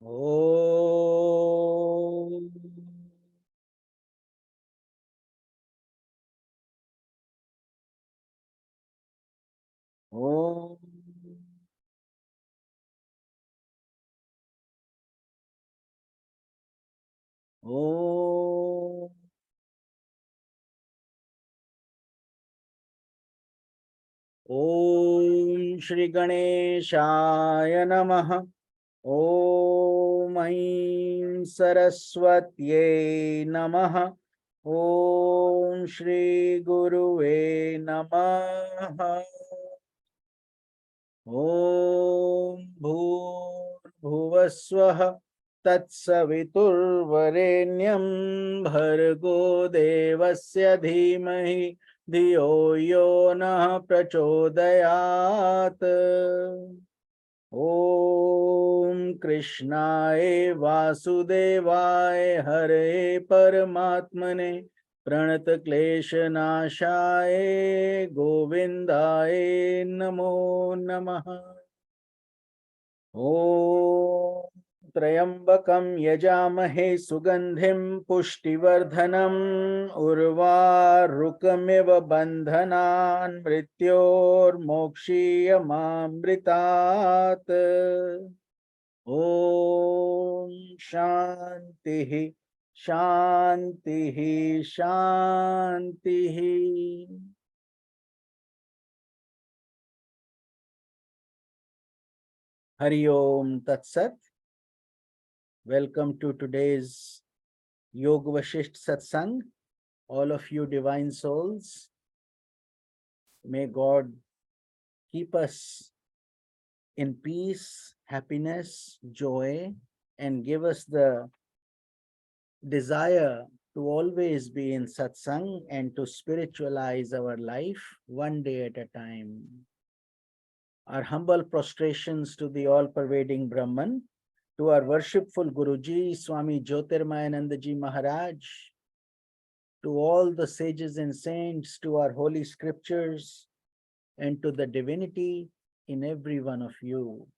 Om. Om. Om. Om Shri Ganeshaya Namaha. Om Aim Saraswatye Namaha. Om Shri Guruve Namaha. Om Bhurbhuvaswaha Tatsaviturvarenyam Bhargo Devasya Dhimahi Dhiyo Yo Nah Prachodayat. Om Krishnaye Vasudevaye Hare Paramatmane Pranat Kleshanashaye Govindaye Namo Namaha. Om Trayambakam Yajamahe Sugandhim Pushtivardhanam Urvarukamiva Bandhanan Mrityor Mokshiyamamritat. Om Shantihi Shantihi Shantihi. Hari Om Tat Sat. Welcome to today's Yoga Vashistha Satsang. All of you divine souls, may God keep us in peace, happiness, joy, and give us the desire to always be in satsang and to spiritualize our life one day at a time. Our humble prostrations to the all-pervading Brahman, to our worshipful Guruji, Swami Jyotirmayananda Ji Maharaj, to all the sages and saints, to our holy scriptures, and to the divinity in every one of you.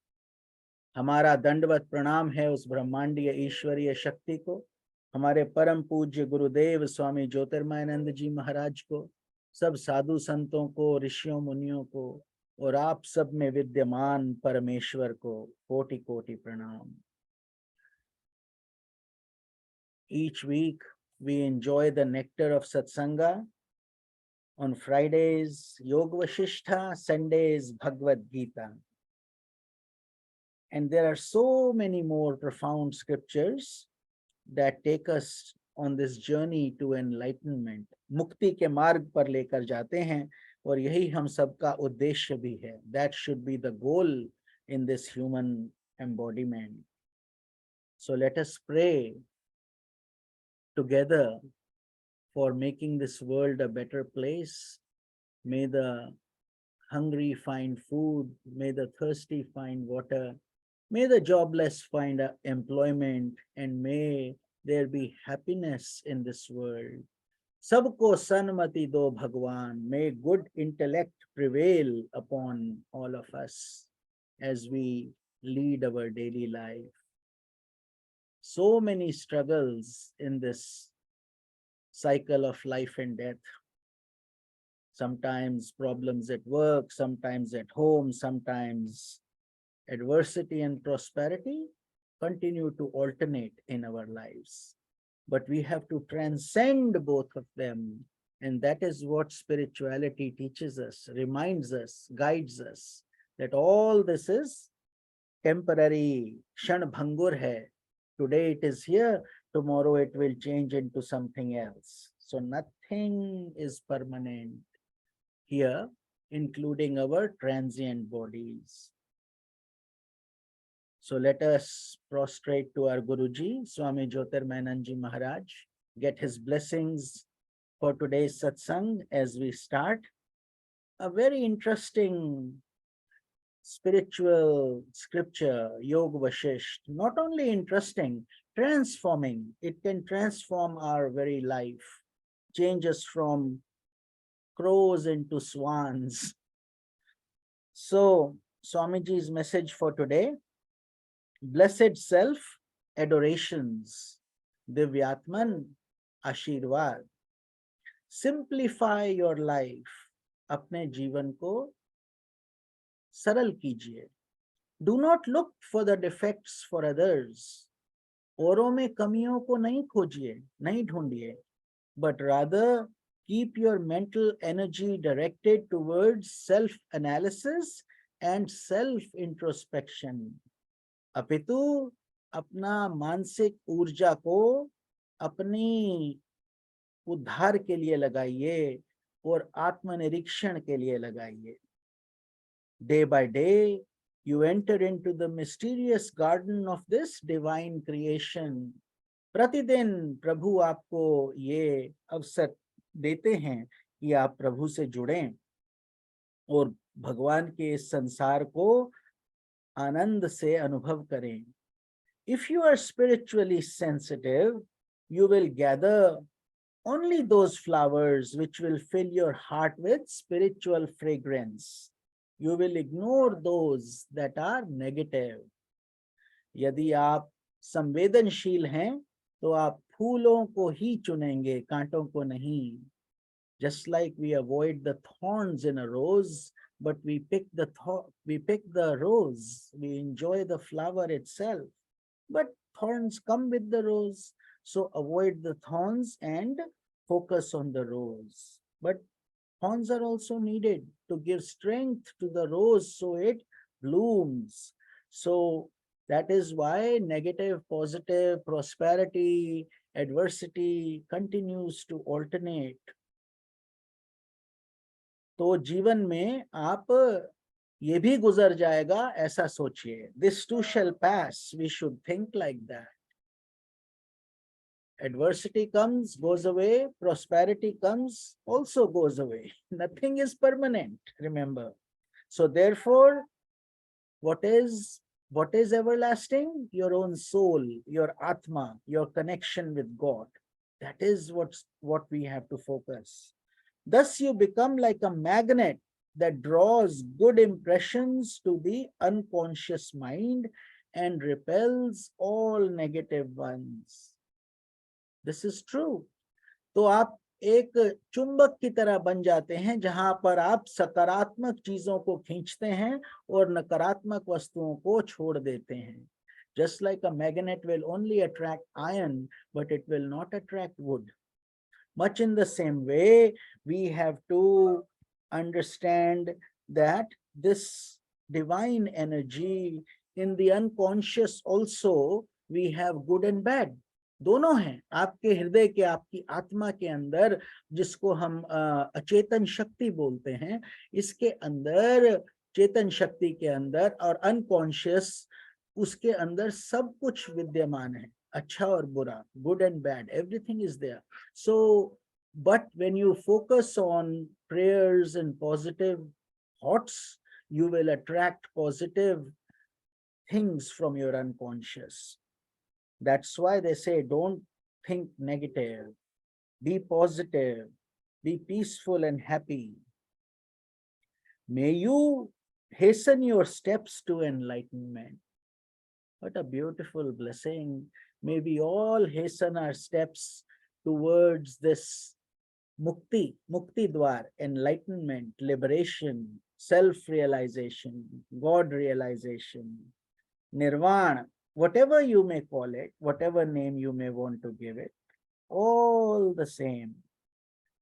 हमारा दंडवत प्रणाम है उस ब्रह्मांडीय ईश्वरीय शक्ति को, हमारे परम पूज्य गुरुदेव स्वामी ज्योतिर्मयानंद जी महाराज को, सब साधु संतों को, ऋषियों मुनियों को, और आप सब में विद्यमान परमेश्वर को कोटि कोटि प्रणाम. Each week we enjoy the nectar of satsanga. On Fridays, Yoga Vashistha, Sundays, Bhagavad Gita. And there are so many more profound scriptures that take us on this journey to enlightenment. मुक्ति के मार्ग पर लेकर जाते हैं, और यही हम सबका उद्देश्य भी है. That should be the goal in this human embodiment. So let us pray together for making this world a better place. May the hungry find food, may the thirsty find water, may the jobless find employment, and may there be happiness in this world. Sabko sanmati do Bhagwan. May good intellect prevail upon all of us as we lead our daily life. So many struggles in this cycle of life and death. Sometimes problems at work, sometimes at home, sometimes adversity and prosperity continue to alternate in our lives. But we have to transcend both of them. And that is what spirituality teaches us, reminds us, guides us, that all this is temporary. Kshan bhangur hai. Today it is here, tomorrow it will change into something else. So nothing is permanent here, including our transient bodies. So let us prostrate to our Guruji, Swami Jyotirmayananda Ji Maharaj, get his blessings for today's satsang as we start. A very interesting spiritual scripture, Yoga Vashistha. Not only interesting, transforming. It can transform our very life, change us from crows into swans. So, Swamiji's message for today: Blessed self, adorations. Divyatman, Ashirwad. Simplify your life. अपने जीवन को सरल कीजिए. Do not look for the defects for others. औरों में कमियों को नहीं खोजिए, नहीं ढूंढिए, but rather keep your mental energy directed towards self-analysis and self-introspection. अपितु अपना मानसिक ऊर्जा को अपनी उद्धार के लिए लगाइए और आत्मनिरीक्षण के लिए लगाइए. Day by day, you enter into the mysterious garden of this divine creation. प्रतिदिन प्रभु आपको ये अवसर देते हैं कि आप प्रभु से जुड़ें और भगवान के इस संसार को आनंद से अनुभव करें. If you are spiritually sensitive, you will gather only those flowers which will fill your heart with spiritual fragrance. You will ignore those that are negative. यदि आप संवेदनशील हैं तो आप फूलों को ही चुनेंगे, कांटों को नहीं. Just like we avoid the thorns in a rose, but we pick the rose. We enjoy the flower itself, but thorns come with the rose. So avoid the thorns and focus on the rose. But thorns are also needed to give strength to the rose so it blooms. So that is why negative, positive, prosperity, adversity continues to alternate. तो जीवन में आप ये भी गुजर जाएगा ऐसा सोचिए. This too shall pass. We should think like that. Adversity comes, goes away. Prosperity comes, also goes away. Nothing is permanent, remember. So therefore, what is everlasting? Your own soul, your Atma, your connection with God. That is what we have to focus. Thus you become like a magnet that draws good impressions to the unconscious mind and repels all negative ones. This is true. तो आप एक चुंबक की तरह बन जाते हैं जहां पर आप सकारात्मक चीजों को खींचते हैं और नकारात्मक वस्तुओं को छोड़ देते हैं. Just like a magnet will only attract iron, but it will not attract wood. Much in the same way, we have to understand that this divine energy in the unconscious also, we have good and bad. दोनों हैं आपके हृदय के, आपकी आत्मा के अंदर, जिसको हम अचेतन शक्ति बोलते हैं. इसके अंदर, चेतन शक्ति के अंदर और अनकॉन्शियस, उसके अंदर सब कुछ विद्यमान है, अच्छा और बुरा, good and bad, everything is there. So but when you focus on prayers and positive thoughts, you will attract positive things from your unconscious. That's why they say don't think negative, be positive, be peaceful and happy. May you hasten your steps to enlightenment. What a beautiful blessing. May we all hasten our steps towards this mukti, mukti dwar, enlightenment, liberation, self-realization, God realization, nirvana, whatever you may call it, whatever name you may want to give it, all the same.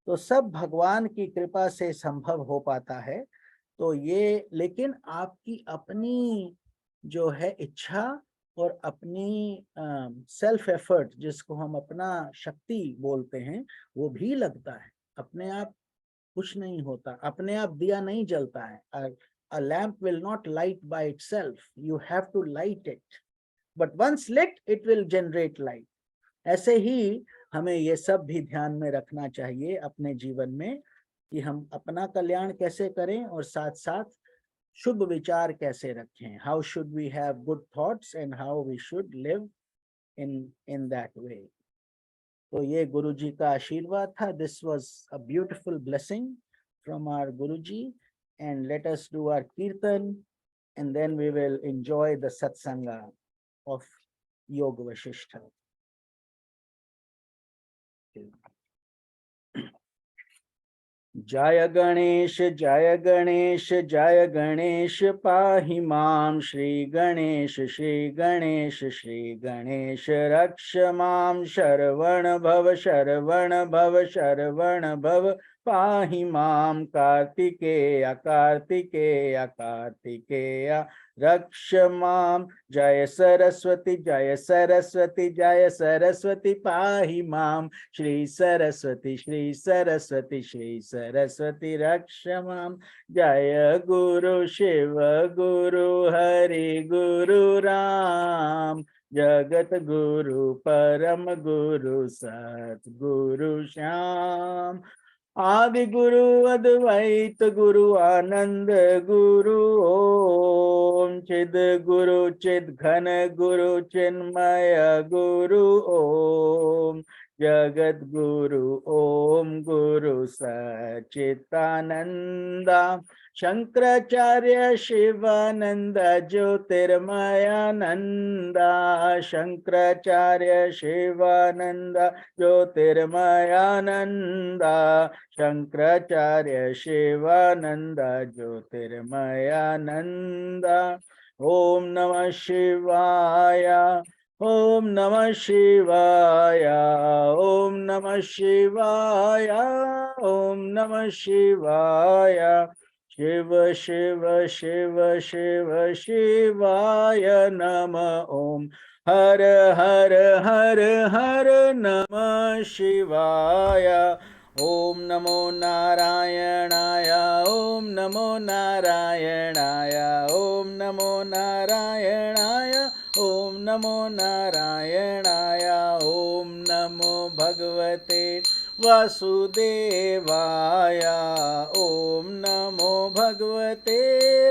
तो सब भगवान की कृपा से संभव हो पाता है. तो ये, लेकिन आपकी अपनी जो है इच्छा और अपनी सेल्फ एफर्ट, जिसको हम अपना शक्ति बोलते हैं, वो भी लगता है. अपने आप कुछ नहीं होता, अपने आप दिया नहीं जलता है. A lamp will not light by itself. You have to light it. But once lit, it will generate light. ऐसे ही हमें ये सब भी ध्यान में रखना चाहिए अपने जीवन में कि हम अपना कल्याण कैसे करें और साथ साथ शुभ विचार कैसे रखें. How should we have good thoughts and how we should live in that way. तो ये गुरुजी का आशीर्वाद था. This was a beautiful blessing from our Guruji, and let us do our kirtan and then we will enjoy the satsanga. of Yoga Vashistha. जय गणेश जय गणेश जय गणेश पाहि मां श्री गणेश श्री गणेश रक्ष मां शरवण भव शरवण भव पाहि मां कार्तिकेय कार्तिकेय कार्तिकेय रक्ष मां जय सरस्वती जय सरस्वती जय सरस्वती पाहि मां श्री सरस्वती श्री सरस्वती रक्ष मां जय गुरु शिव गुरु हरि गुरु राम जगत गुरु परम गुरु सतगुरु श्याम आदि गुरु अद्वैत गुरु आनंद गुरु ओम चिद गुरु चिद घन गुरु चिन्मय गुरु ओम जगत गुरु ओम गुरु सच्चिदानंदा शंकराचार्य शिवानंद ज्योतिर्मयानंदा शंकराचार्य शिवानंद ज्योतिर्मयानंदा शंकराचार्य शिवानंद ज्योतिर्मयानंदा ओम नमः शिवाय ओम नमः शिवाय ओम नमः शिवाय ओम नमः शिवाय शिव शिव शिव शिव शिवाय नमः ओम हर हर हर हर नमः शिवाय ओम नमो नारायणाय ओम नमो नारायणाय ओम नमो नारायणाय ओम नमो नारायणाय ओम नमो भगवते वासुदेवाय ओम नमो भगवते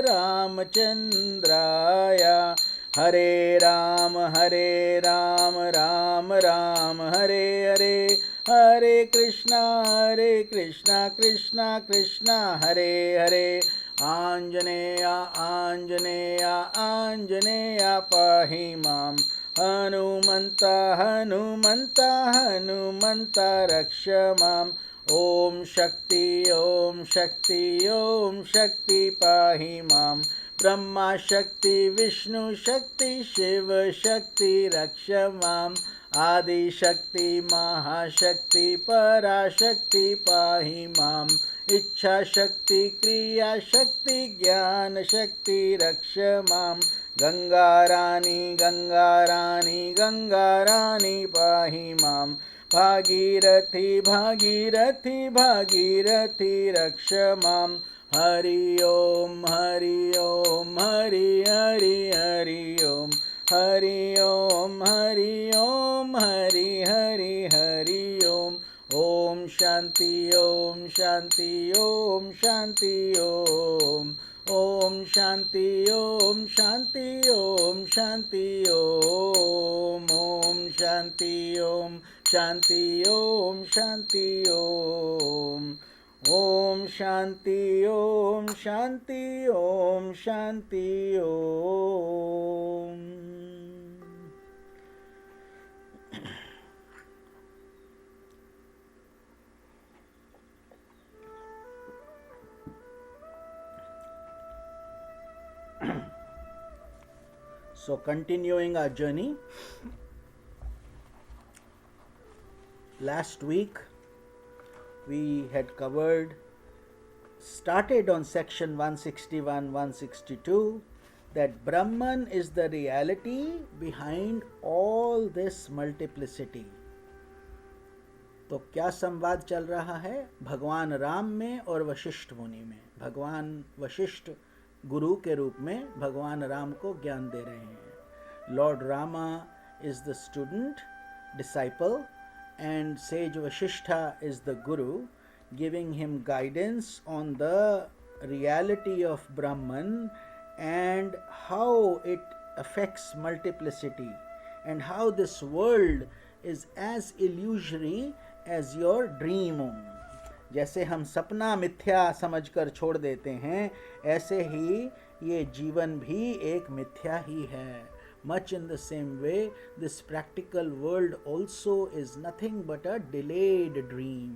रामचंद्राय हरे राम राम राम हरे हरे हरे कृष्णा कृष्णा कृष्णा हरे हरे आंजनेय आंजनेय आंजनेय पाहि मां हनुमन्ता हनुमन्ता हनुमन्ता रक्ष माम् ओम शक्ति पाहि मां ब्रह्मा शक्ति विष्णु शक्ति शिव शक्ति रक्ष माम् आदि शक्ति महाशक्ति पराशक्ति पाहि माम् इच्छा शक्ति क्रिया शक्ति ज्ञान शक्ति रक्ष माम् गंगा रानी पाहि माम् भागीरथी रक्ष माम् Hari Om Hari Om Hari Hari Hari Om Hari Om Hari Om Hari Hari Hari Om Om Shanti Om Shanti Om Shanti Om Om Shanti Om Shanti Om Shanti Om Om Shanti Om Shanti Om Shanti Om Om Shanti Om Shanti Om Shanti Om. So continuing our journey, last week we had started on section 161, 162, that Brahman is the reality behind all this multiplicity. तो क्या संवाद चल रहा है भगवान राम में और वशिष्ठ मुनि में। भगवान वशिष्ठ गुरु के रूप में भगवान राम को ज्ञान दे रहे हैं। Lord Rama is the student, disciple, and Sage Vasistha is the guru, giving him guidance on the reality of Brahman and how it affects multiplicity and how this world is as illusory as your dream. जैसे हम सपना मिथ्या समझकर छोड़ देते हैं, ऐसे ही ये जीवन भी एक मिथ्या ही है, Much in the same way, this practical world also is nothing but a delayed dream.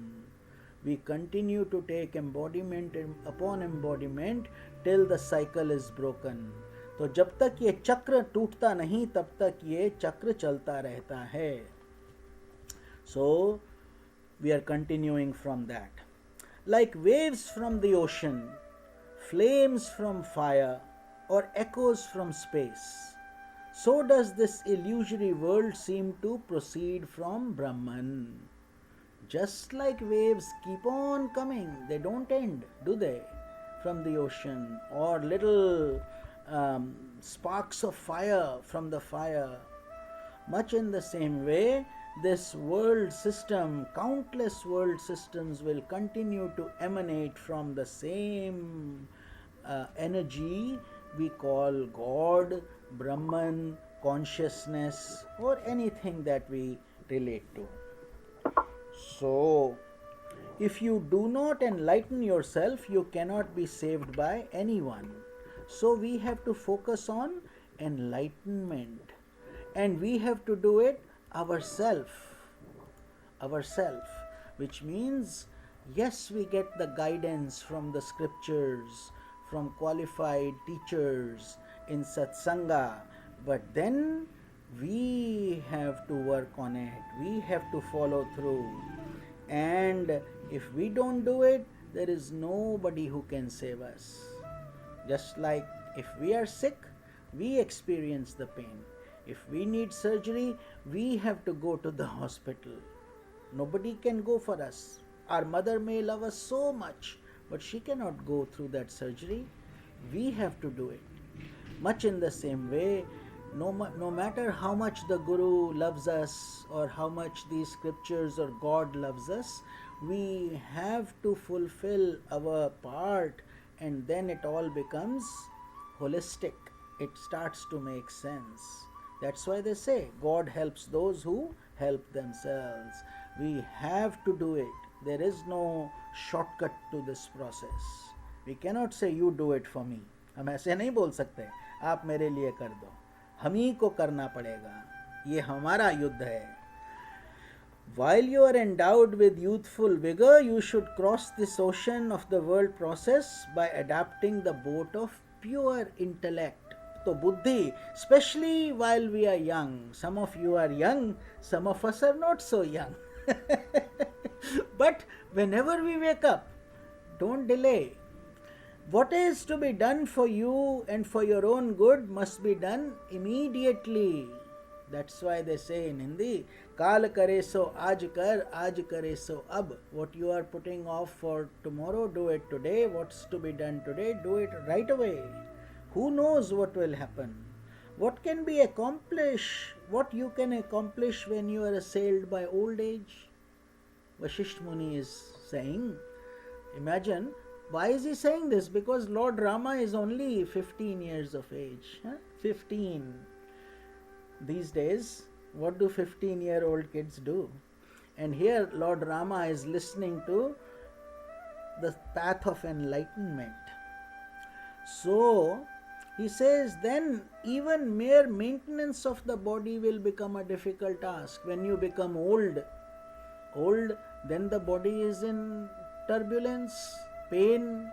We continue to take embodiment upon embodiment till the cycle is broken. तो जब तक ये चक्र टूटता नहीं तब तक ये चक्र चलता रहता है. So we are continuing from that. Like waves from the ocean, flames from fire, or echoes from space, so does this illusory world seem to proceed from Brahman. Just like waves keep on coming, they don't end, do they? From the ocean, or little sparks of fire from the fire. Much in the same way, this world system, countless world systems will continue to emanate from the same energy we call God, Brahman, consciousness, or anything that we relate to. So, if you do not enlighten yourself, you cannot be saved by anyone. So, we have to focus on enlightenment, and we have to do it ourselves, which means, yes, we get the guidance from the scriptures, from qualified teachers in Satsanga, but then we have to work on it, we have to follow through, and if we don't do it, there is nobody who can save us. Just like if we are sick, we experience the pain. If we need surgery, we have to go to the hospital. Nobody can go for us. Our mother may love us so much, but she cannot go through that surgery. We have to do it. Much in the same way, no matter how much the Guru loves us or how much these scriptures or God loves us, we have to fulfill our part, and then it all becomes holistic. It starts to make sense. That's why they say God helps those who help themselves. We have to do it. There is no shortcut to this process. We cannot say you do it for me. हम ऐसे नहीं बोल सकते आप मेरे लिए कर दो. हम ही को करना पड़ेगा. ये हमारा युद्ध है. While you are endowed with youthful vigor, you should cross this ocean of the world process by adapting the boat of pure intellect. So buddhi, especially while we are young, some of you are young, some of us are not so young. But whenever we wake up, don't delay. What is to be done for you and for your own good must be done immediately. That's why they say in Hindi, Kal kare so aaj kare so ab. What you are putting off for tomorrow, do it today. What's to be done today, do it right away. Who knows what will happen? What can be accomplished? What you can accomplish when you are assailed by old age? Vashistha Muni is saying, imagine, why is he saying this? Because Lord Rama is only 15 years of age. 15. These days, what do 15-year-old kids do? And here Lord Rama is listening to the path of enlightenment. So, he says, then even mere maintenance of the body will become a difficult task. When you become old, then the body is in turbulence, pain,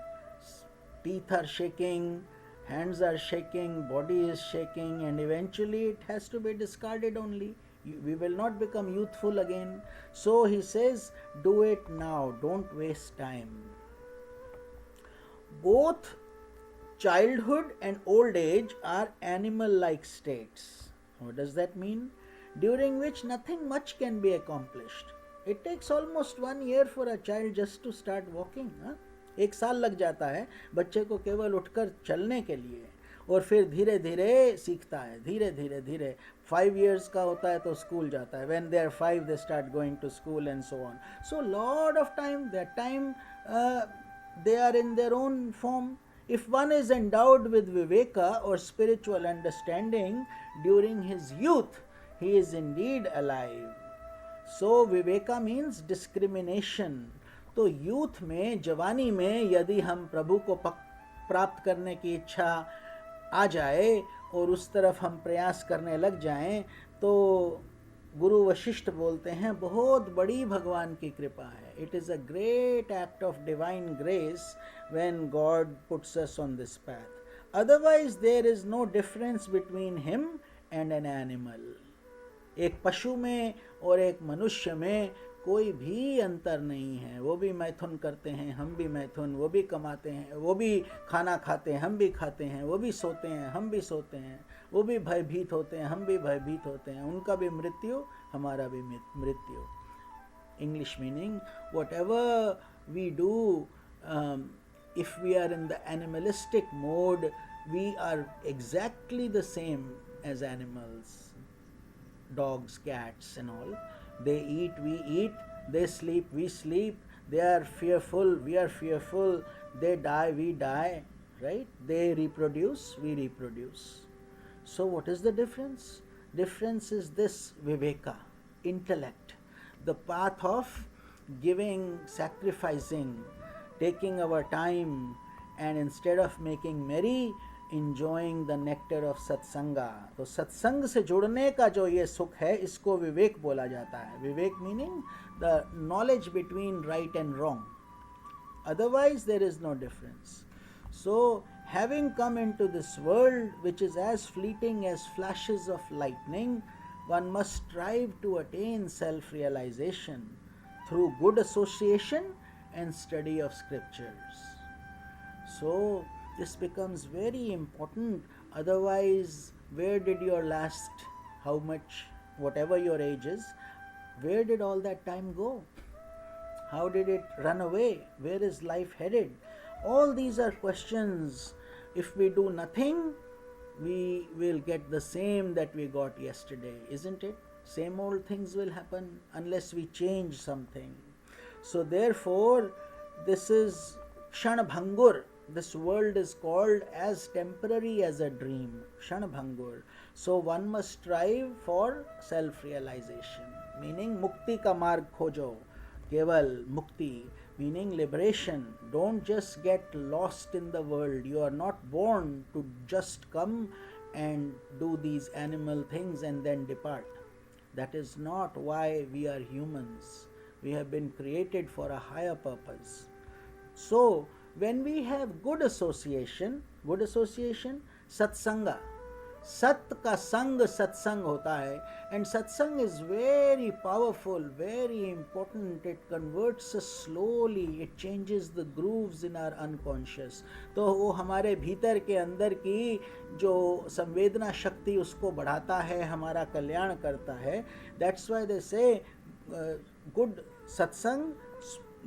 teeth are shaking, hands are shaking, body is shaking, and eventually it has to be discarded only. We will not become youthful again. So he says, do it now, don't waste time. Both childhood and old age are animal-like states. What does that mean? During which nothing much can be accomplished. It takes almost 1 year for a child just to start walking. 1 साल लग जाता है बच्चे को केवल उठकर चलने के लिए, और फिर धीरे धीरे सीखता है, धीरे धीरे 5 years का होता है तो स्कूल जाता है. When they are 5 they start going to school and so on. So lot of time, that time they are in their own form. If one is endowed with viveka or spiritual understanding during his youth, he is indeed alive. So viveka means discrimination. तो youth में, जवानी में यदि हम प्रभु को प्राप्त करने की इच्छा आ जाए और उस तरफ हम प्रयास करने लग जाएं तो गुरु वशिष्ठ बोलते हैं बहुत बड़ी भगवान की कृपा है. It is a great act of divine grace when God puts us on this path. Otherwise there is no difference between him and an animal. एक पशु में और एक मनुष्य में कोई भी अंतर नहीं है. वो भी मैथुन करते हैं, हम भी मैथुन. वो भी कमाते हैं, वो भी खाना खाते हैं, हम भी खाते हैं. वो भी सोते हैं, हम भी सोते हैं. वो भी भयभीत होते हैं, हम भी भयभीत होते हैं. उनका भी मृत्यु, हमारा भी मृत्यु. English meaning, whatever we do, if we are in the animalistic mode, we are exactly the same as animals. Dogs, cats and all. They eat, we eat. They sleep, we sleep. They are fearful, we are fearful. They die, we die. Right? They reproduce, we reproduce. So what is the difference? Difference is this viveka, intellect. The path of giving, sacrificing, taking our time, and instead of making merry, enjoying the nectar of satsanga. तो सत्संग से जुड़ने का जो ये सुख है, इसको विवेक बोला जाता है. विवेक meaning the knowledge between right and wrong. Otherwise there is no difference. So having come into this world which is as fleeting as flashes of lightning, one must strive to attain self-realization through good association and study of scriptures. So this becomes very important. Otherwise, where did your last, how much, whatever your age is, where did all that time go? How did it run away? Where is life headed? All these are questions. If we do nothing, we will get the same that we got yesterday, isn't it? Same old things will happen unless we change something. So therefore, this is Kshanabhangur. This world is called as temporary as a dream, Kshanabhangur. So one must strive for self-realization, meaning mukti ka marg khojo, keval mukti, meaning liberation. Don't just get lost in the world. You are not born to just come and do these animal things and then depart. That is not why we are humans. We have been created for a higher purpose. So when we have good association, satsanga, सत का संग सत्संग होता है. And satsang is very powerful, very important. It converts slowly, it changes the grooves in our unconscious. तो वो हमारे भीतर के अंदर की जो संवेदना शक्ति उसको बढ़ाता है, हमारा कल्याण करता है. दैट्स व्हाई दे से गुड सत्संग,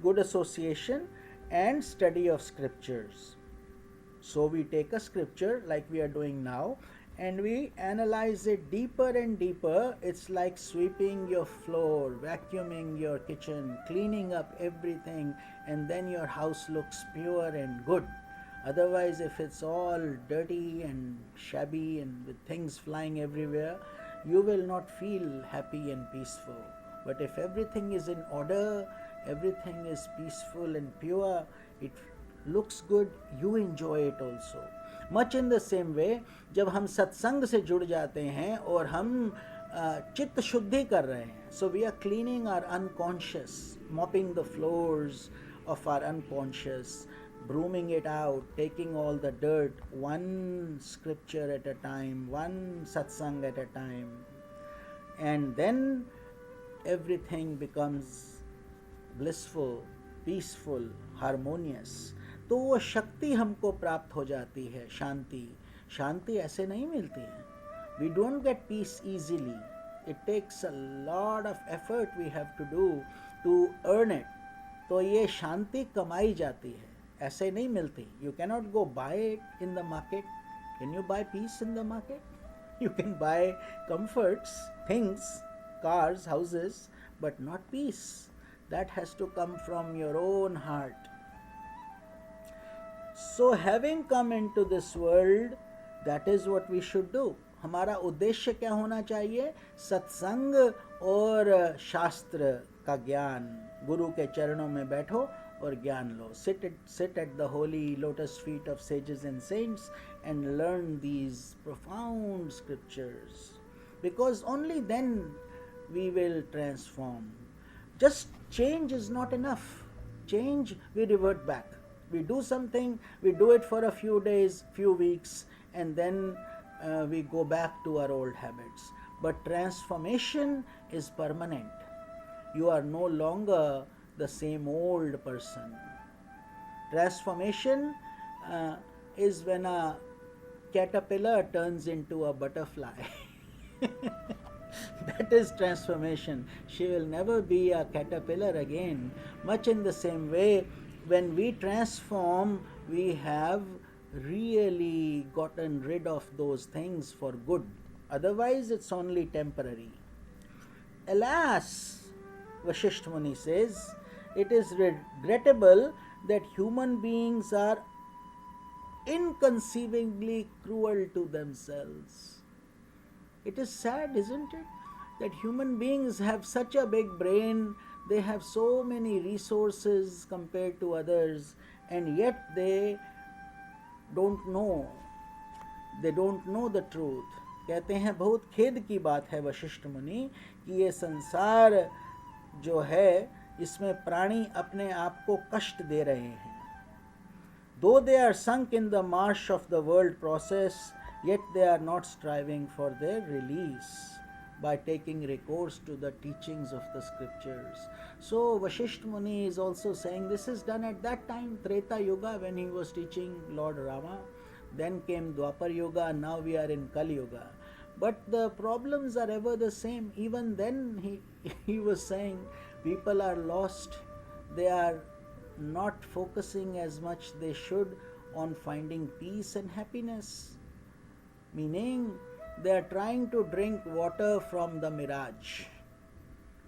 good association and study of scriptures. So we take a scripture like we are doing now and we analyze it deeper and deeper. It's like sweeping your floor, vacuuming your kitchen, cleaning up everything, and then your house looks pure and good. Otherwise, if it's all dirty and shabby and with things flying everywhere, you will not feel happy and peaceful. But if everything is in order, everything is peaceful and pure, it looks good, you enjoy it also. Much in the same way, जब हम सत्संग से जुड़ जाते हैं और हम चित्त शुद्धि कर रहे हैं, so we are cleaning our unconscious, mopping the floors of our unconscious, brooming it out, taking all the dirt, one scripture at a time, one satsang at a time, and then everything becomes blissful, peaceful, harmonious. तो वो शक्ति हमको प्राप्त हो जाती है, शांति. शांति ऐसे नहीं मिलती है. We don't get peace easily. It takes a lot of effort we have to do to earn it. तो ये शांति कमाई जाती है, ऐसे नहीं मिलती. You cannot go buy it in the market. Can you buy peace in the market? You can buy comforts, things, cars, houses, but not peace. That has to come from your own heart. So having come into this world, that is what we should do. हमारा उद्देश्य क्या होना चाहिए? सत्संग और शास्त्र का ज्ञान. गुरु के चरणों में बैठो और ज्ञान लो. Sit at the holy lotus feet of sages and saints and learn these profound scriptures, because only then we will transform. Just change is not enough. Change, we revert back. We do something, we do it for a few days, few weeks, and then we go back to our old habits. But transformation is permanent. You are no longer the same old person. Transformation is when a caterpillar turns into a butterfly. That is transformation. She will never be a caterpillar again. Much in the same way, when we transform, we have really gotten rid of those things for good. Otherwise, it's only temporary. Alas, Vashistha Muni says, it is regrettable that human beings are inconceivably cruel to themselves. It is sad, isn't it? That human beings have such a big brain, they have so many resources compared to others, and yet they don't know. They don't know the truth. कहते हैं बहुत खेद की बात है वशिष्ठ मुनि कि ये संसार जो है इसमें प्राणी अपने आप को कष्ट दे रहे हैं. Though they are sunk in the marsh of the world process, yet they are not striving for their release by taking recourse to the teachings of the scriptures. So Vashistha Muni is also saying this is done at that time, Treta Yuga, when he was teaching Lord Rama. Then came Dwapar Yuga, now we are in Kali Yuga. But the problems are ever the same. Even then he was saying people are lost. They are not focusing as much they should on finding peace and happiness. Meaning they are trying to drink water from the mirage.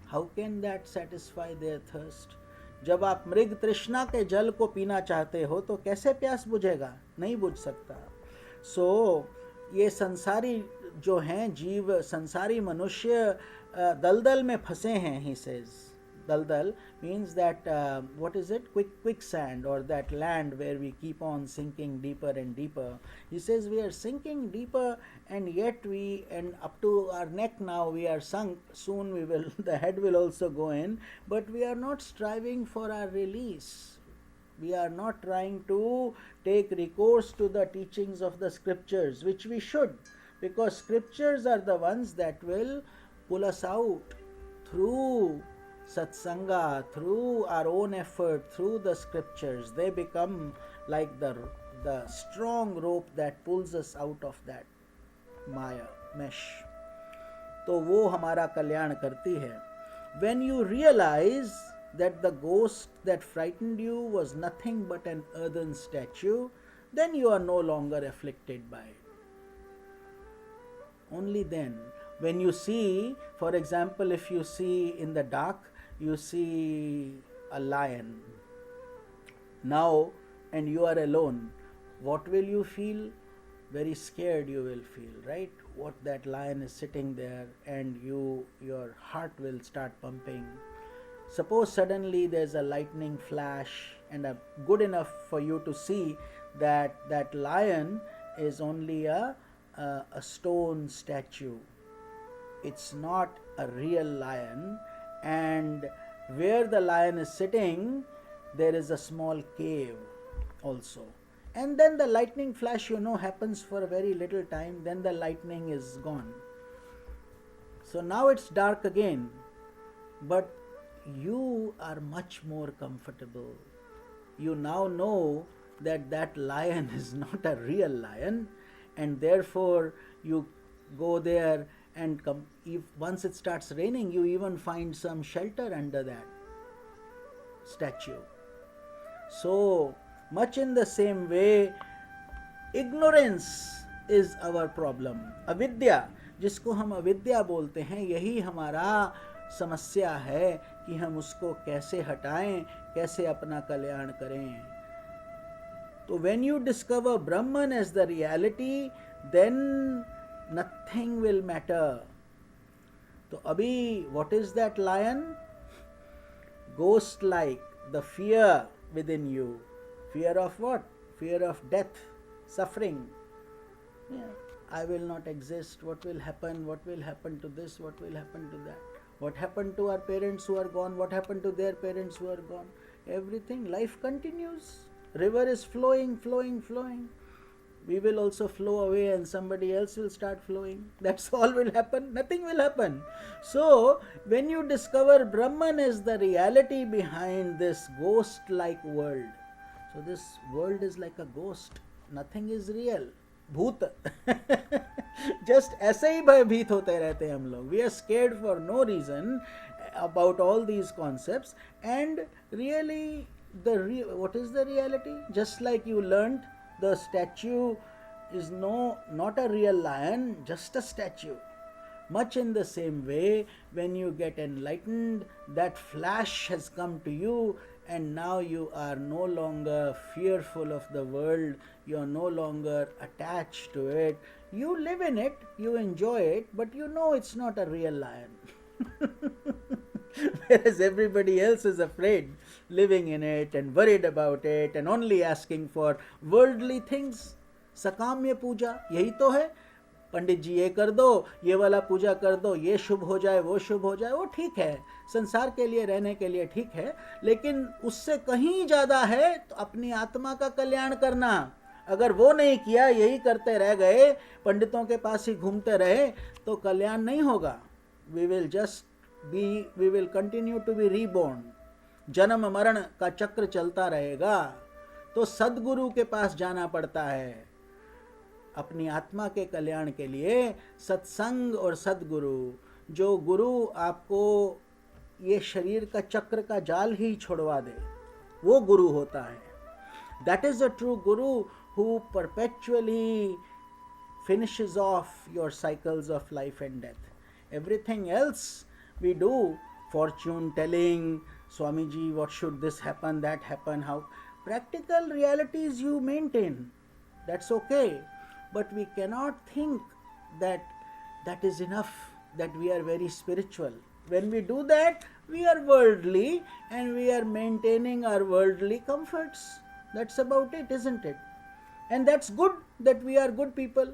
How can that satisfy their thirst? जब आप मृग तृष्णा के जल को पीना चाहते हो तो कैसे प्यास बुझेगा? नहीं बुझ सकता. सो ये संसारी जो हैं जीव, संसारी मनुष्य दलदल में फंसे हैं. He says daldal means that what is it, quicksand, or that land where we keep on sinking deeper and deeper. He says we are sinking deeper, and yet we, and up to our neck now we are sunk. Soon we will the head will also go in, but we are not striving for our release. We are not trying to take recourse to the teachings of the scriptures, which we should, because scriptures are the ones that will pull us out through satsanga, through our own effort, through the scriptures. They become like the strong rope that pulls us out of that maya mesh. तो वो हमारा कल्याण करती है. When you realize that the ghost that frightened you was nothing but an earthen statue, then you are no longer afflicted by it. Only then, when you see, for example, if you see in the dark, you see a lion now and you are alone, what will you feel? Very scared you will feel, right? What, that lion is sitting there and your heart will start pumping. Suppose suddenly there's a lightning flash and good enough for you to see that that lion is only a stone statue. It's not a real lion, and where the lion is sitting there is a small cave also. And then the lightning flash happens for a very little time, then the lightning is gone. So now it's dark again, but you are much more comfortable. You now know that that lion is not a real lion, and therefore you go there and if once it starts raining, you even find some shelter under that statue. So much in the same way, ignorance is our problem. अविद्या, जिसको हम अविद्या बोलते हैं, यही हमारा समस्या है कि हम उसको कैसे हटाएं, कैसे अपना कल्याण करें. तो when you discover Brahman as the reality, then nothing will matter. तो अभी what is that lion? Ghost like, the fear within you. Fear of what? Fear of death, suffering. Yeah. I will not exist. What will happen? What will happen to this? What will happen to that? What happened to our parents who are gone? What happened to their parents who are gone? Everything. Life continues. River is flowing, flowing, flowing. We will also flow away and somebody else will start flowing. That's all will happen. Nothing will happen. So, when you discover Brahman is the reality behind this ghost like world, so this world is like a ghost, nothing is real. भूत just ऐसे ही भयभीत होते रहते हैं हम लोग. We are scared for no reason about all these concepts, and really what is the reality? Just like you learned, the statue is not a real lion, just a statue. Much in the same way, when you get enlightened, that flash has come to you, and now you are no longer fearful of the world, you are no longer attached to it. You live in it, you enjoy it, but you know it's not a real lion. Whereas everybody else is afraid, living in it and worried about it and only asking for worldly things. सकाम्य पूजा यही तो है. पंडित जी ये कर दो, ये वाला पूजा कर दो, ये शुभ हो जाए, वो शुभ हो जाए, वो ठीक है, संसार के लिए रहने के लिए ठीक है, लेकिन उससे कहीं ज़्यादा है तो अपनी आत्मा का कल्याण करना. अगर वो नहीं किया, यही करते रह गए, पंडितों के पास ही घूमते रहे, तो कल्याण नहीं होगा. we will continue to be reborn. जन्म मरण का चक्र चलता रहेगा. तो सद्गुरु के पास जाना पड़ता है अपनी आत्मा के कल्याण के लिए. सत्संग और सद्गुरु, जो गुरु आपको ये शरीर का चक्र का जाल ही छोड़वा दे, वो गुरु होता है. That is a true Guru who perpetually finishes off your cycles of life and death. Everything else we do, fortune telling, Swamiji, what should this happen, that happen, how, practical realities you maintain, that's okay, but we cannot think that that is enough, that we are very spiritual. When we do that, we are worldly and we are maintaining our worldly comforts. That's about it, isn't it? And that's good that we are good people.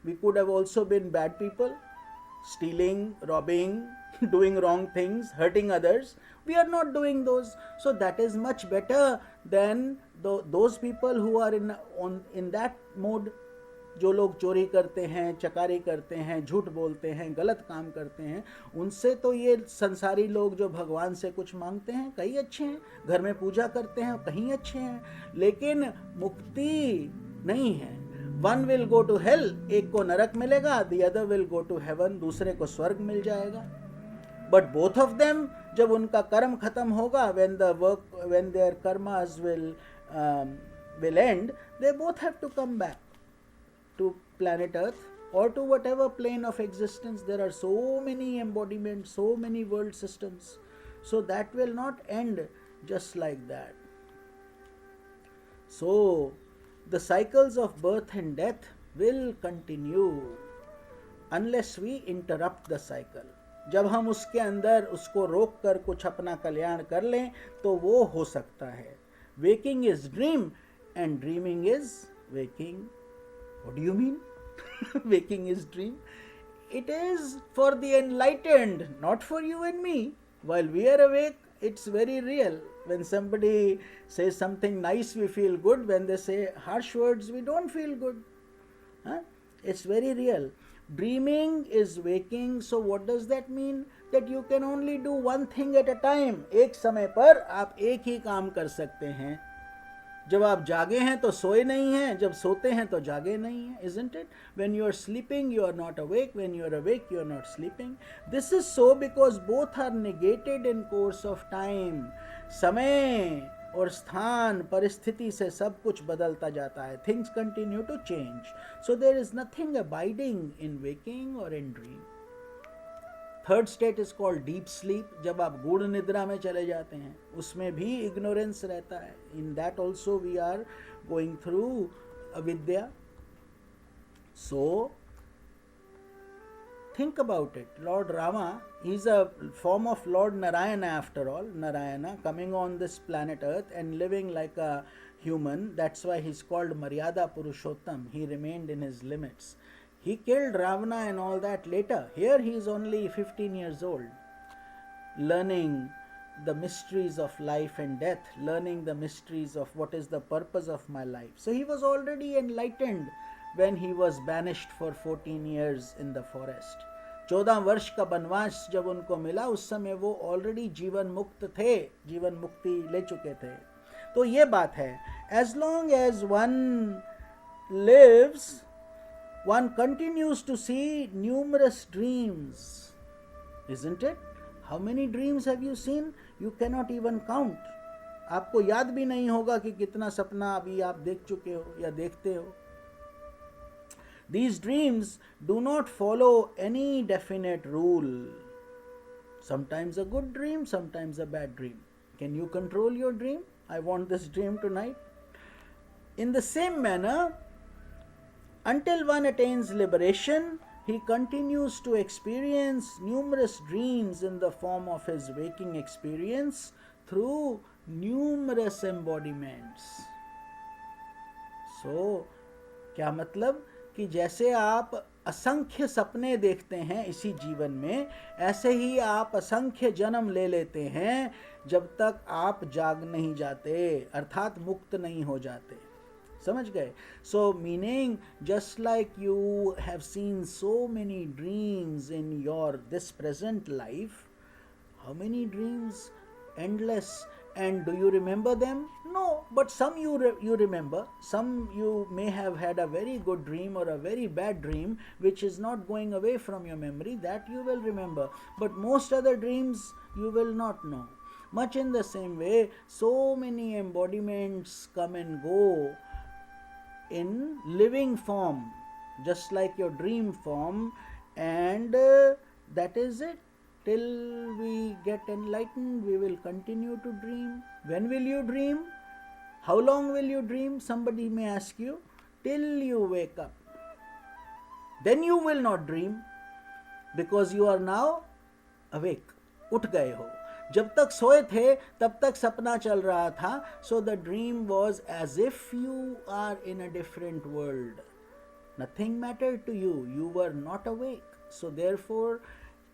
We could have also been bad people, stealing, robbing, doing wrong things, hurting others. We are not doing those. So that is much better than those people who are in that mode. जो लोग चोरी करते हैं, चकारी करते हैं, झूठ बोलते हैं, गलत काम करते हैं, उनसे तो ये संसारी लोग जो भगवान से कुछ मांगते हैं कई अच्छे हैं, घर में पूजा करते हैं कहीं अच्छे हैं, लेकिन मुक्ति नहीं है. One will go to hell, एक को नरक मिलेगा, the other will go to heaven, दूसरे को स्वर्ग मिल जाएगा. बट बोथ ऑफ देम, जब उनका कर्म खत्म होगा, when their karmas will end, they both have to come back to planet Earth or to whatever plane of existence. There are so many embodiments, so many world systems. So that will not end just like that. So the cycles of birth and death will continue unless we interrupt the cycle. जब हम उसके अंदर उसको रोक कर कुछ अपना कल्याण कर लें तो वो हो सकता है. Waking is dream and dreaming is waking. What do you mean? Waking is dream. It is for the enlightened, not for you and me. While we are awake, it's very real. When somebody says something nice, we feel good. When they say harsh words, we don't feel good. It's very real. Dreaming is waking. So what does that mean? That you can only do one thing at a time. एक समय पर आप एक ही काम कर सकते हैं. जब आप जागे हैं तो सोए नहीं हैं, जब सोते हैं तो जागे नहीं हैं, isn't it? When you are sleeping, you are not awake. When you are awake, you are not sleeping. This is so because both are negated in course of time. समय और स्थान, परिस्थिति से सब कुछ बदलता जाता है. Things continue to change. So there is nothing abiding in waking or in dream. Third state is called deep sleep. जब आप गूढ़ निद्रा में चले जाते हैं, उसमें भी इग्नोरेंस रहता है. In that also we are going through avidya. So think about it. Lord Rama, he is a form of Lord Narayana after all. Narayana coming on this planet Earth and living like a human. That's why he's called Maryada Purushottam. He remained in his limits. He killed Ravana and all that later. Here he is only 15 years old, learning the mysteries of life and death, learning the mysteries of what is the purpose of my life. So he was already enlightened when he was banished for 14 years in the forest. 14 वर्ष का वनवास जब उनको मिला उस समय वो already जीवन मुक्त थे, जीवन मुक्ति ले चुके थे. तो ये बात है, as long as one lives, one continues to see numerous dreams, isn't it? How many dreams have you seen? You cannot even count. आपको याद भी नहीं होगा कि कितना सपना अभी आप देख चुके हो या देखते हो. These dreams do not follow any definite rule. Sometimes a good dream, sometimes a bad dream. Can you control your dream? I want this dream tonight. In the same manner, until one attains liberation, he continues to experience numerous dreams in the form of his waking experience through numerous embodiments. So, क्या मतलब कि जैसे आप असंख्य सपने देखते हैं इसी जीवन में, ऐसे ही आप असंख्य जन्म ले लेते हैं जब तक आप जाग नहीं जाते, अर्थात मुक्त नहीं हो जाते. समझ गए? So meaning, just like you have seen so many dreams in your this present life, how many dreams? Endless. And do you remember them? No, but some you remember. Some you may have had a very good dream or a very bad dream which is not going away from your memory, that you will remember. But most other dreams you will not know. Much in the same way, so many embodiments come and go in living form, just like your dream form, and that is it. Till we get enlightened, we will continue to dream. When will you dream? How long will you dream? Somebody may ask you. Till you wake up. Then you will not dream, because you are now awake. उठ गए हो. जब तक सोए थे तब तक सपना चल रहा था. So the dream was as if you are in a different world. Nothing mattered to you. You were not awake. So therefore,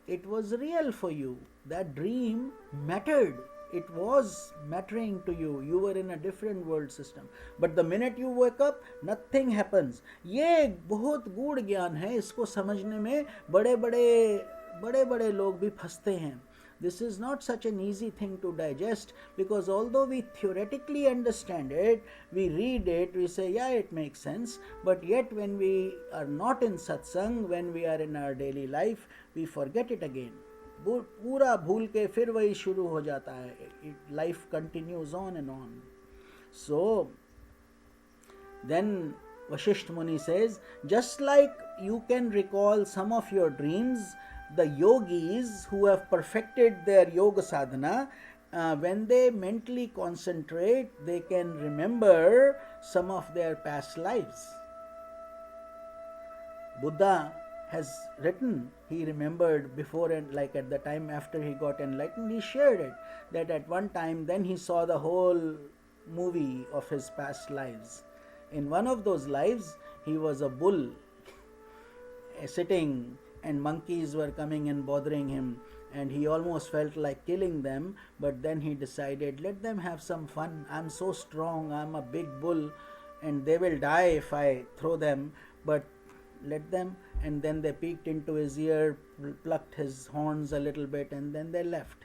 it was real for you. That dream mattered. It was mattering to you. You were in a different world system. But the minute you wake up, nothing happens. ये बहुत गूढ़ ज्ञान है. इसको समझने में बड़े लोग भी फंसते हैं. This is not such an easy thing to digest, because although we theoretically understand it, we read it, we say, yeah, it makes sense, but yet when we are not in satsang, when we are in our daily life, we forget it again. पूरा भूल के फिर वही शुरू हो जाता है. Life continues on and on. So, then Vashistha Muni says, just like you can recall some of your dreams, the yogis who have perfected their yoga sadhana, when they mentally concentrate, they can remember some of their past lives. Buddha has written, he remembered before, and like at the time after he got enlightened, he shared it, that at one time then he saw the whole movie of his past lives. In one of those lives, he was a bull sitting, and monkeys were coming and bothering him, and he almost felt like killing them, but then he decided, let them have some fun. I'm so strong, I'm a big bull, and they will die if I throw them, but let them. And then they peeked into his ear, plucked his horns a little bit, and then they left.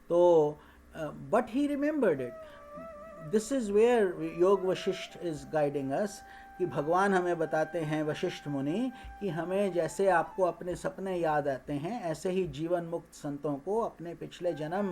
So, but he remembered it. This is where Yog Vashistha is guiding us, कि भगवान हमें बताते हैं, वशिष्ठ मुनि, कि हमें जैसे आपको अपने सपने याद आते हैं, ऐसे ही जीवन मुक्त संतों को अपने पिछले जन्म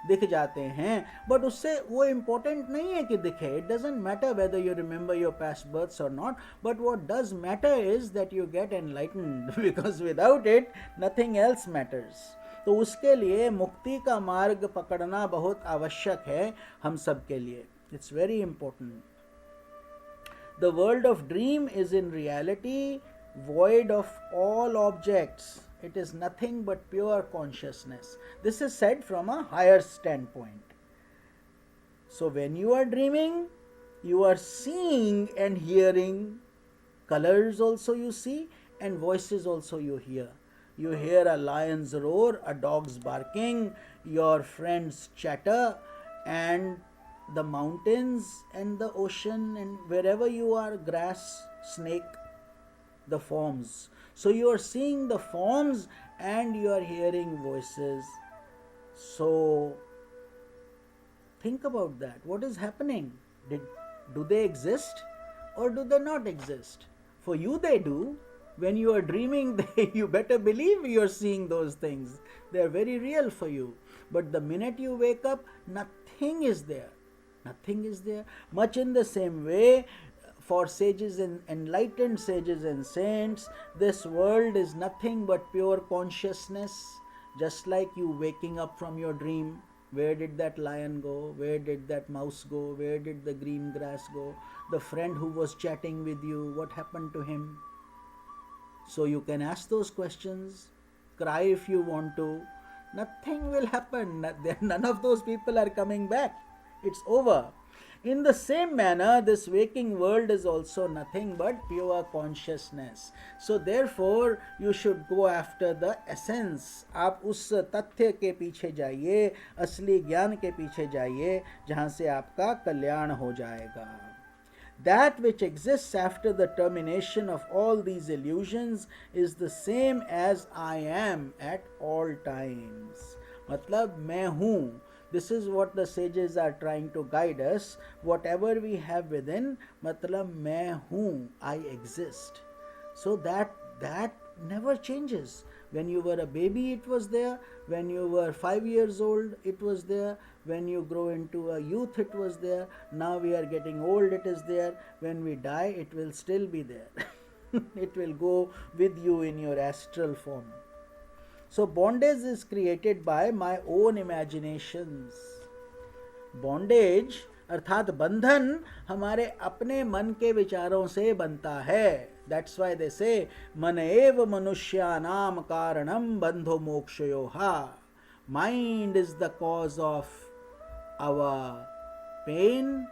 दिख जाते हैं. बट उससे वो इम्पोर्टेंट नहीं है कि दिखे. It doesn't matter whether you remember your past births और not, but what does matter is that you get enlightened, because without it nothing else matters. तो उसके लिए मुक्ति का मार्ग पकड़ना बहुत आवश्यक है हम सब के लिए. It's very important. The world of dream is in reality void of all objects. It is nothing but pure consciousness. This is said from a higher standpoint. So when you are dreaming, you are seeing and hearing colors also you see, and voices also you hear. You hear a lion's roar, a dog's barking, your friends chatter, and the mountains and the ocean, and wherever you are, grass, snake, the forms. So you are seeing the forms and you are hearing voices. So think about that. What is happening? Do they exist or do they not exist? For you, they do. When you are dreaming, you better believe you are seeing those things. They are very real for you. But the minute you wake up, nothing is there. Nothing is there. Much in the same way, for sages and enlightened sages and saints, this world is nothing but pure consciousness. Just like you waking up from your dream, where did that lion go? Where did that mouse go? Where did the green grass go? The friend who was chatting with you, what happened to him? So you can ask those questions, cry if you want to. Nothing will happen. None of those people are coming back. It's over. In the same manner, this waking world is also nothing but pure consciousness. So therefore, you should go after the essence. आप उस तथ्य के पीछे जाइए, असली ज्ञान के पीछे जाइए, जहाँ से आपका कल्याण हो जाएगा. That which exists after the termination of all these illusions is the same as I am at all times. मतलब मैं हूँ. This is what the sages are trying to guide us. Whatever we have within, मतलब मैं हूँ, I exist. So that never changes. When you were a baby, it was there. When you were 5 years old, it was there. When you grow into a youth, it was there. Now we are getting old, it is there. When we die, it will still be there. It will go with you in your astral form. So bondage is created by my own imaginations. Bondage अर्थात बंधन हमारे अपने मन के विचारों से बनता है. That's why they say मन एव मनुष्यानाम कारणम बंधो मोक्षयोः. Mind is the cause of our pain,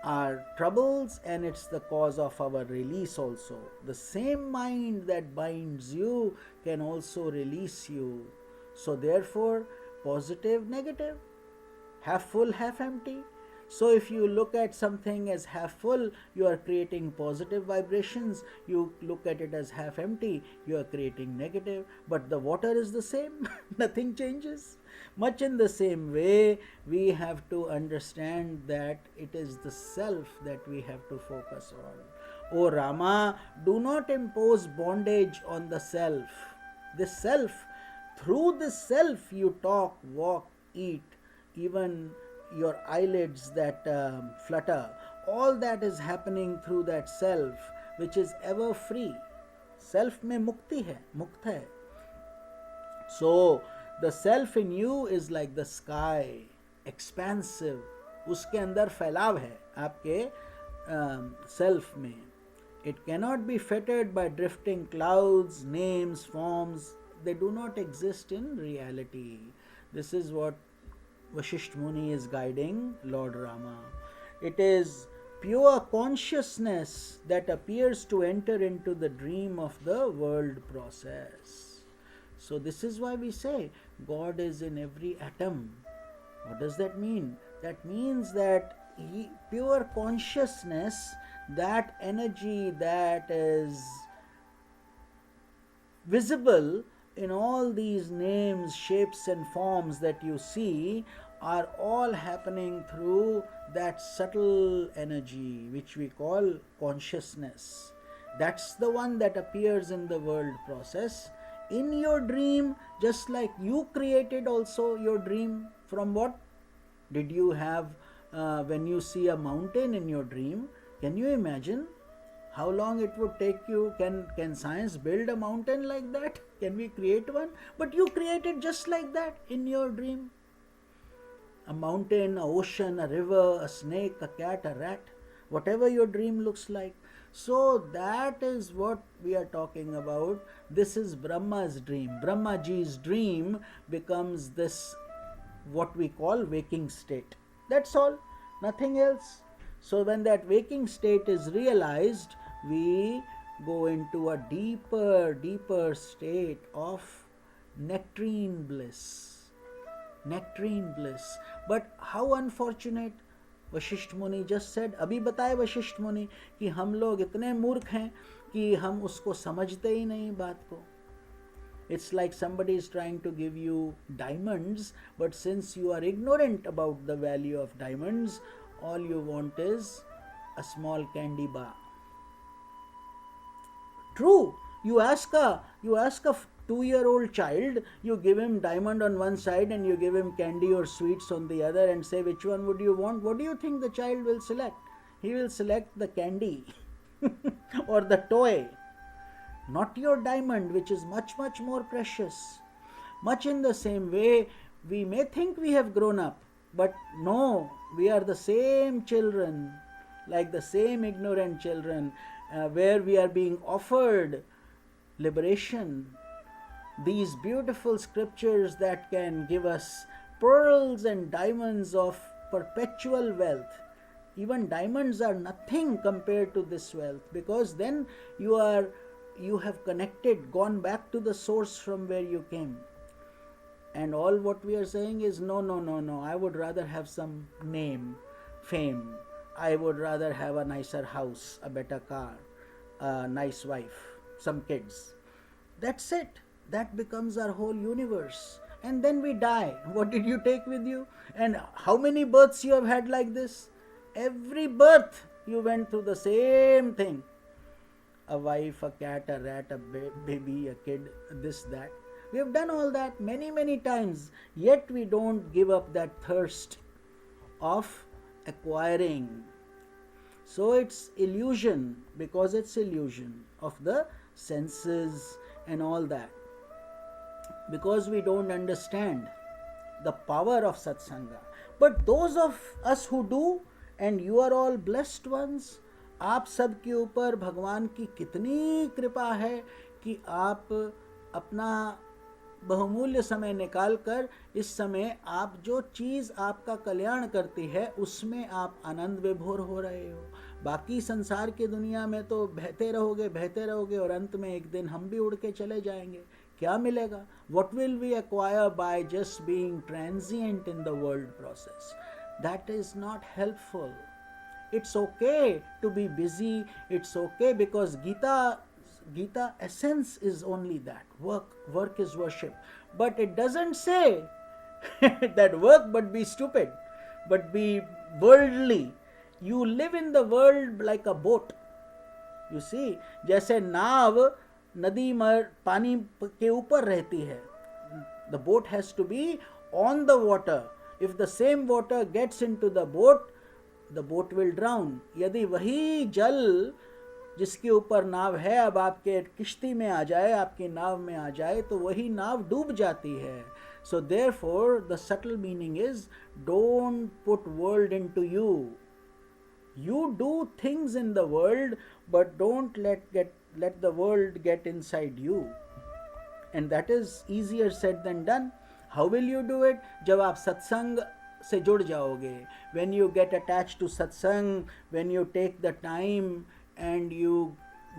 our troubles, and it's the cause of our release also. The same mind that binds you can also release you. So therefore, positive, negative, half full, half empty. So if you look at something as half full, you are creating positive vibrations. You look at it as half empty, you are creating negative. But the water is the same. Nothing changes. Much in the same way, we have to understand that it is the self that we have to focus on. O Rama, do not impose bondage on the self. This self, through this self you talk, walk, eat, even your eyelids that flutter, all that is happening through that self which is ever free. Self mein mukti hai, mukt hai. So the self in you is like the sky, expansive. Uske andar फैलाव है आपके self में. It cannot be fettered by drifting clouds, names, forms. They do not exist in reality. This is what Vashistha Muni is guiding Lord Rama. It is pure consciousness that appears to enter into the dream of the world process. So this is why we say God is in every atom. What does that mean? That means that pure consciousness, that energy that is visible in all these names, shapes and forms that you see, are all happening through that subtle energy which we call consciousness. That's the one that appears in the world process. In your dream, just like you created also your dream from what? Did you have, when you see a mountain in your dream, can you imagine how long it would take you? Can science build a mountain like that? Can we create one? But you created just like that in your dream. A mountain, a ocean, a river, a snake, a cat, a rat, whatever your dream looks like. So that is what we are talking about. This is Brahma's dream. Brahmaji's dream becomes this, what we call waking state. That's all, nothing else. So when that waking state is realized, we go into a deeper state of nectarine bliss. Nectarine bliss. But how unfortunate, Vashishtha मुनि just said, अभी बताए वशिष्ठ मुनि कि हम लोग इतने मूर्ख हैं कि हम उसको समझते ही नहीं बात को. It's like somebody is trying to give you diamonds, but since you are ignorant about the value of diamonds, all you want is a small candy bar. True, you ask a 2-year-old child, you give him diamond on one side and you give him candy or sweets on the other and say which one would you want. What do you think the child will select? He will select the candy or the toy, not your diamond, which is much more precious. Much in the same way, we may think we have grown up, but no, we are the same children, like the same ignorant children, where we are being offered liberation. These beautiful scriptures that can give us pearls and diamonds of perpetual wealth. Even diamonds are nothing compared to this wealth, because then you have connected, gone back to the source from where you came. And all what we are saying is no, I would rather have some name, fame. I would rather have a nicer house, a better car, a nice wife, some kids. That's it. That becomes our whole universe. And then we die. What did you take with you? And how many births you have had like this? Every birth you went through the same thing. A wife, a cat, a rat, a baby, a kid, this, that. We have done all that many times. Yet we don't give up that thirst of acquiring. So it's illusion, because it's illusion of the senses and all that. Because we don't understand the power of satsanga. But those of us who do, and you are all blessed ones, आप सब के ऊपर भगवान की कितनी कृपा है कि आप अपना बहुमूल्य समय निकाल कर इस समय आप जो चीज़ आपका कल्याण करती है उसमें आप आनंद विभोर हो रहे हो. बाकी संसार की दुनिया में तो बहते रहोगे और अंत में एक दिन हम भी उड़ के चले जाएंगे. क्या मिलेगा? What will we acquire by just being transient in the world process? That is not helpful. It's okay to be busy. It's okay, because Gita essence is only that. Work is worship. But it doesn't say that work but be stupid, but be worldly. You live in the world like a boat. You see, जैसे नाव नदी में पानी के ऊपर रहती है. The boat has to be on the water. If the same water gets into the boat will drown. यदि वही जल जिसके ऊपर नाव है अब आपके किश्ती में आ जाए, आपकी नाव में आ जाए, तो वही नाव डूब जाती है. So therefore the subtle meaning is, don't put world into you. You do things in the world, but don't let the world get inside you. And that is easier said than done. How will you do it? जब आप सत्संग से जुड़ जाओगे, when you get attached to satsang, when you take the time and you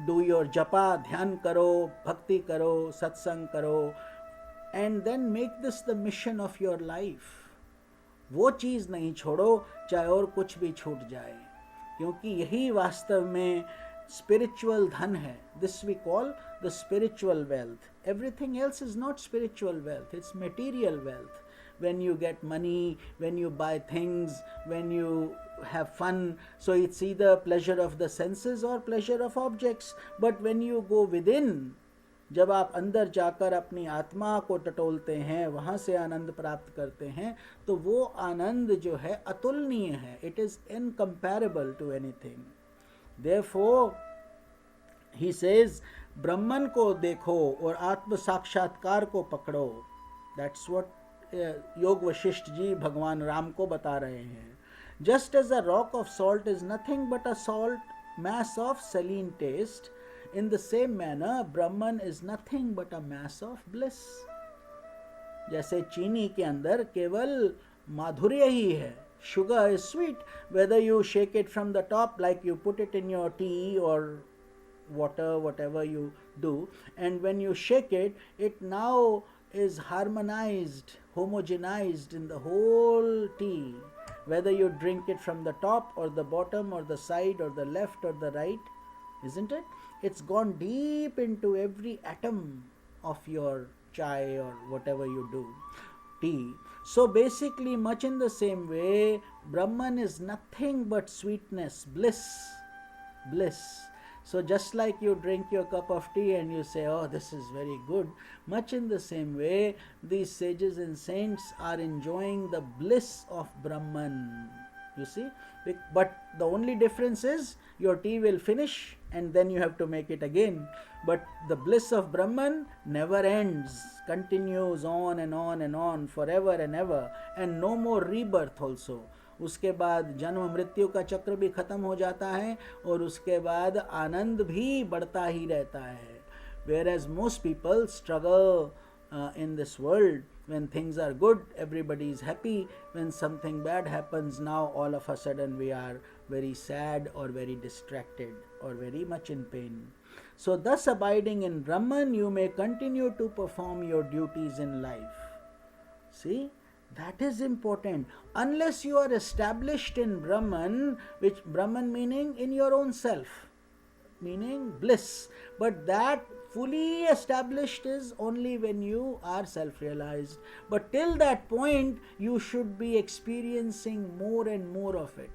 do your japa, ध्यान करो, भक्ति करो, सत्संग करो, and then make this the mission of your life. वो चीज़ नहीं छोड़ो चाहे और कुछ भी छूट जाए, क्योंकि यही वास्तव में spiritual धन है. This we call the spiritual wealth. Everything else is not spiritual wealth, it's material wealth. When you get money, when you buy things, when you have fun, so it's either pleasure of the senses or pleasure of objects. But when you go within, जब आप अंदर जाकर अपनी आत्मा को टटोलते हैं, वहाँ से आनंद प्राप्त करते हैं, तो वो आनंद जो है अतुलनीय है. It is incomparable to anything. Therefore, he says, ब्रह्मन को देखो और आत्म साक्षात्कार को पकड़ो. That's what योग वशिष्ठ जी भगवान राम को बता रहे हैं. Just as a rock of salt is nothing but a salt mass of saline taste, in the same manner Brahman is nothing but a mass of bliss. जैसे चीनी के अंदर केवल माधुर्य ही है. Sugar is sweet, whether you shake it from the top like you put it in your tea or water, whatever you do, and when you shake it, it now is harmonized, homogenized in the whole tea, whether you drink it from the top or the bottom or the side or the left or the right, isn't it? It's gone deep into every atom of your chai or whatever you do, tea. So basically, much in the same way, Brahman is nothing but sweetness, bliss, bliss. So just like you drink your cup of tea and you say, oh, this is very good, much in the same way, these sages and saints are enjoying the bliss of Brahman. You see? But the only difference is your tea will finish and then you have to make it again. But the bliss of Brahman never ends, continues on and on and on, forever and ever, and no more rebirth also. उसके बाद जन्म मृत्यु का चक्र भी खत्म हो जाता है और उसके बाद आनंद भी बढ़ता ही रहता है. Whereas most people struggle in this world. When things are good, everybody is happy. When something bad happens, now all of a sudden we are very sad or very distracted or very much in pain. So thus abiding in Brahman, you may continue to perform your duties in life. See? That is important. Unless you are established in Brahman, which Brahman meaning in your own self, meaning bliss. But that fully established is only when you are self-realized. But till that point, you should be experiencing more and more of it.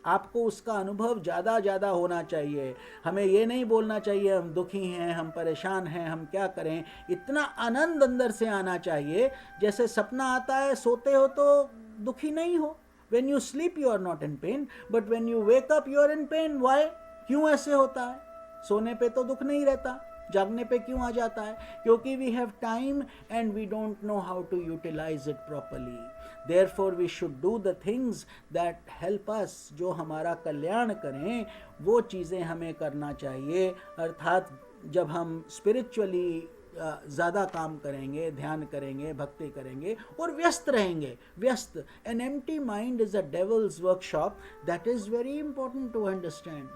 आपको उसका अनुभव ज़्यादा ज़्यादा होना चाहिए. हमें ये नहीं बोलना चाहिए हम दुखी हैं, हम परेशान हैं, हम क्या करें. इतना आनंद अंदर से आना चाहिए जैसे सपना आता है, सोते हो तो दुखी नहीं हो. When you sleep you are not in pain, but when you wake up you are in pain. Why? क्यों ऐसे होता है? सोने पे तो दुख नहीं रहता, जागने पे क्यों आ जाता है? क्योंकि we have time and we don't know how to utilize it properly. Therefore we should do the things that help us, जो हमारा कल्याण करें, वो चीज़ें हमें करना चाहिए. अर्थात जब हम स्पिरिचुअली ज़्यादा काम करेंगे, ध्यान करेंगे, भक्ति करेंगे और व्यस्त रहेंगे. व्यस्त, an empty mind is a devil's workshop. That is very important to understand.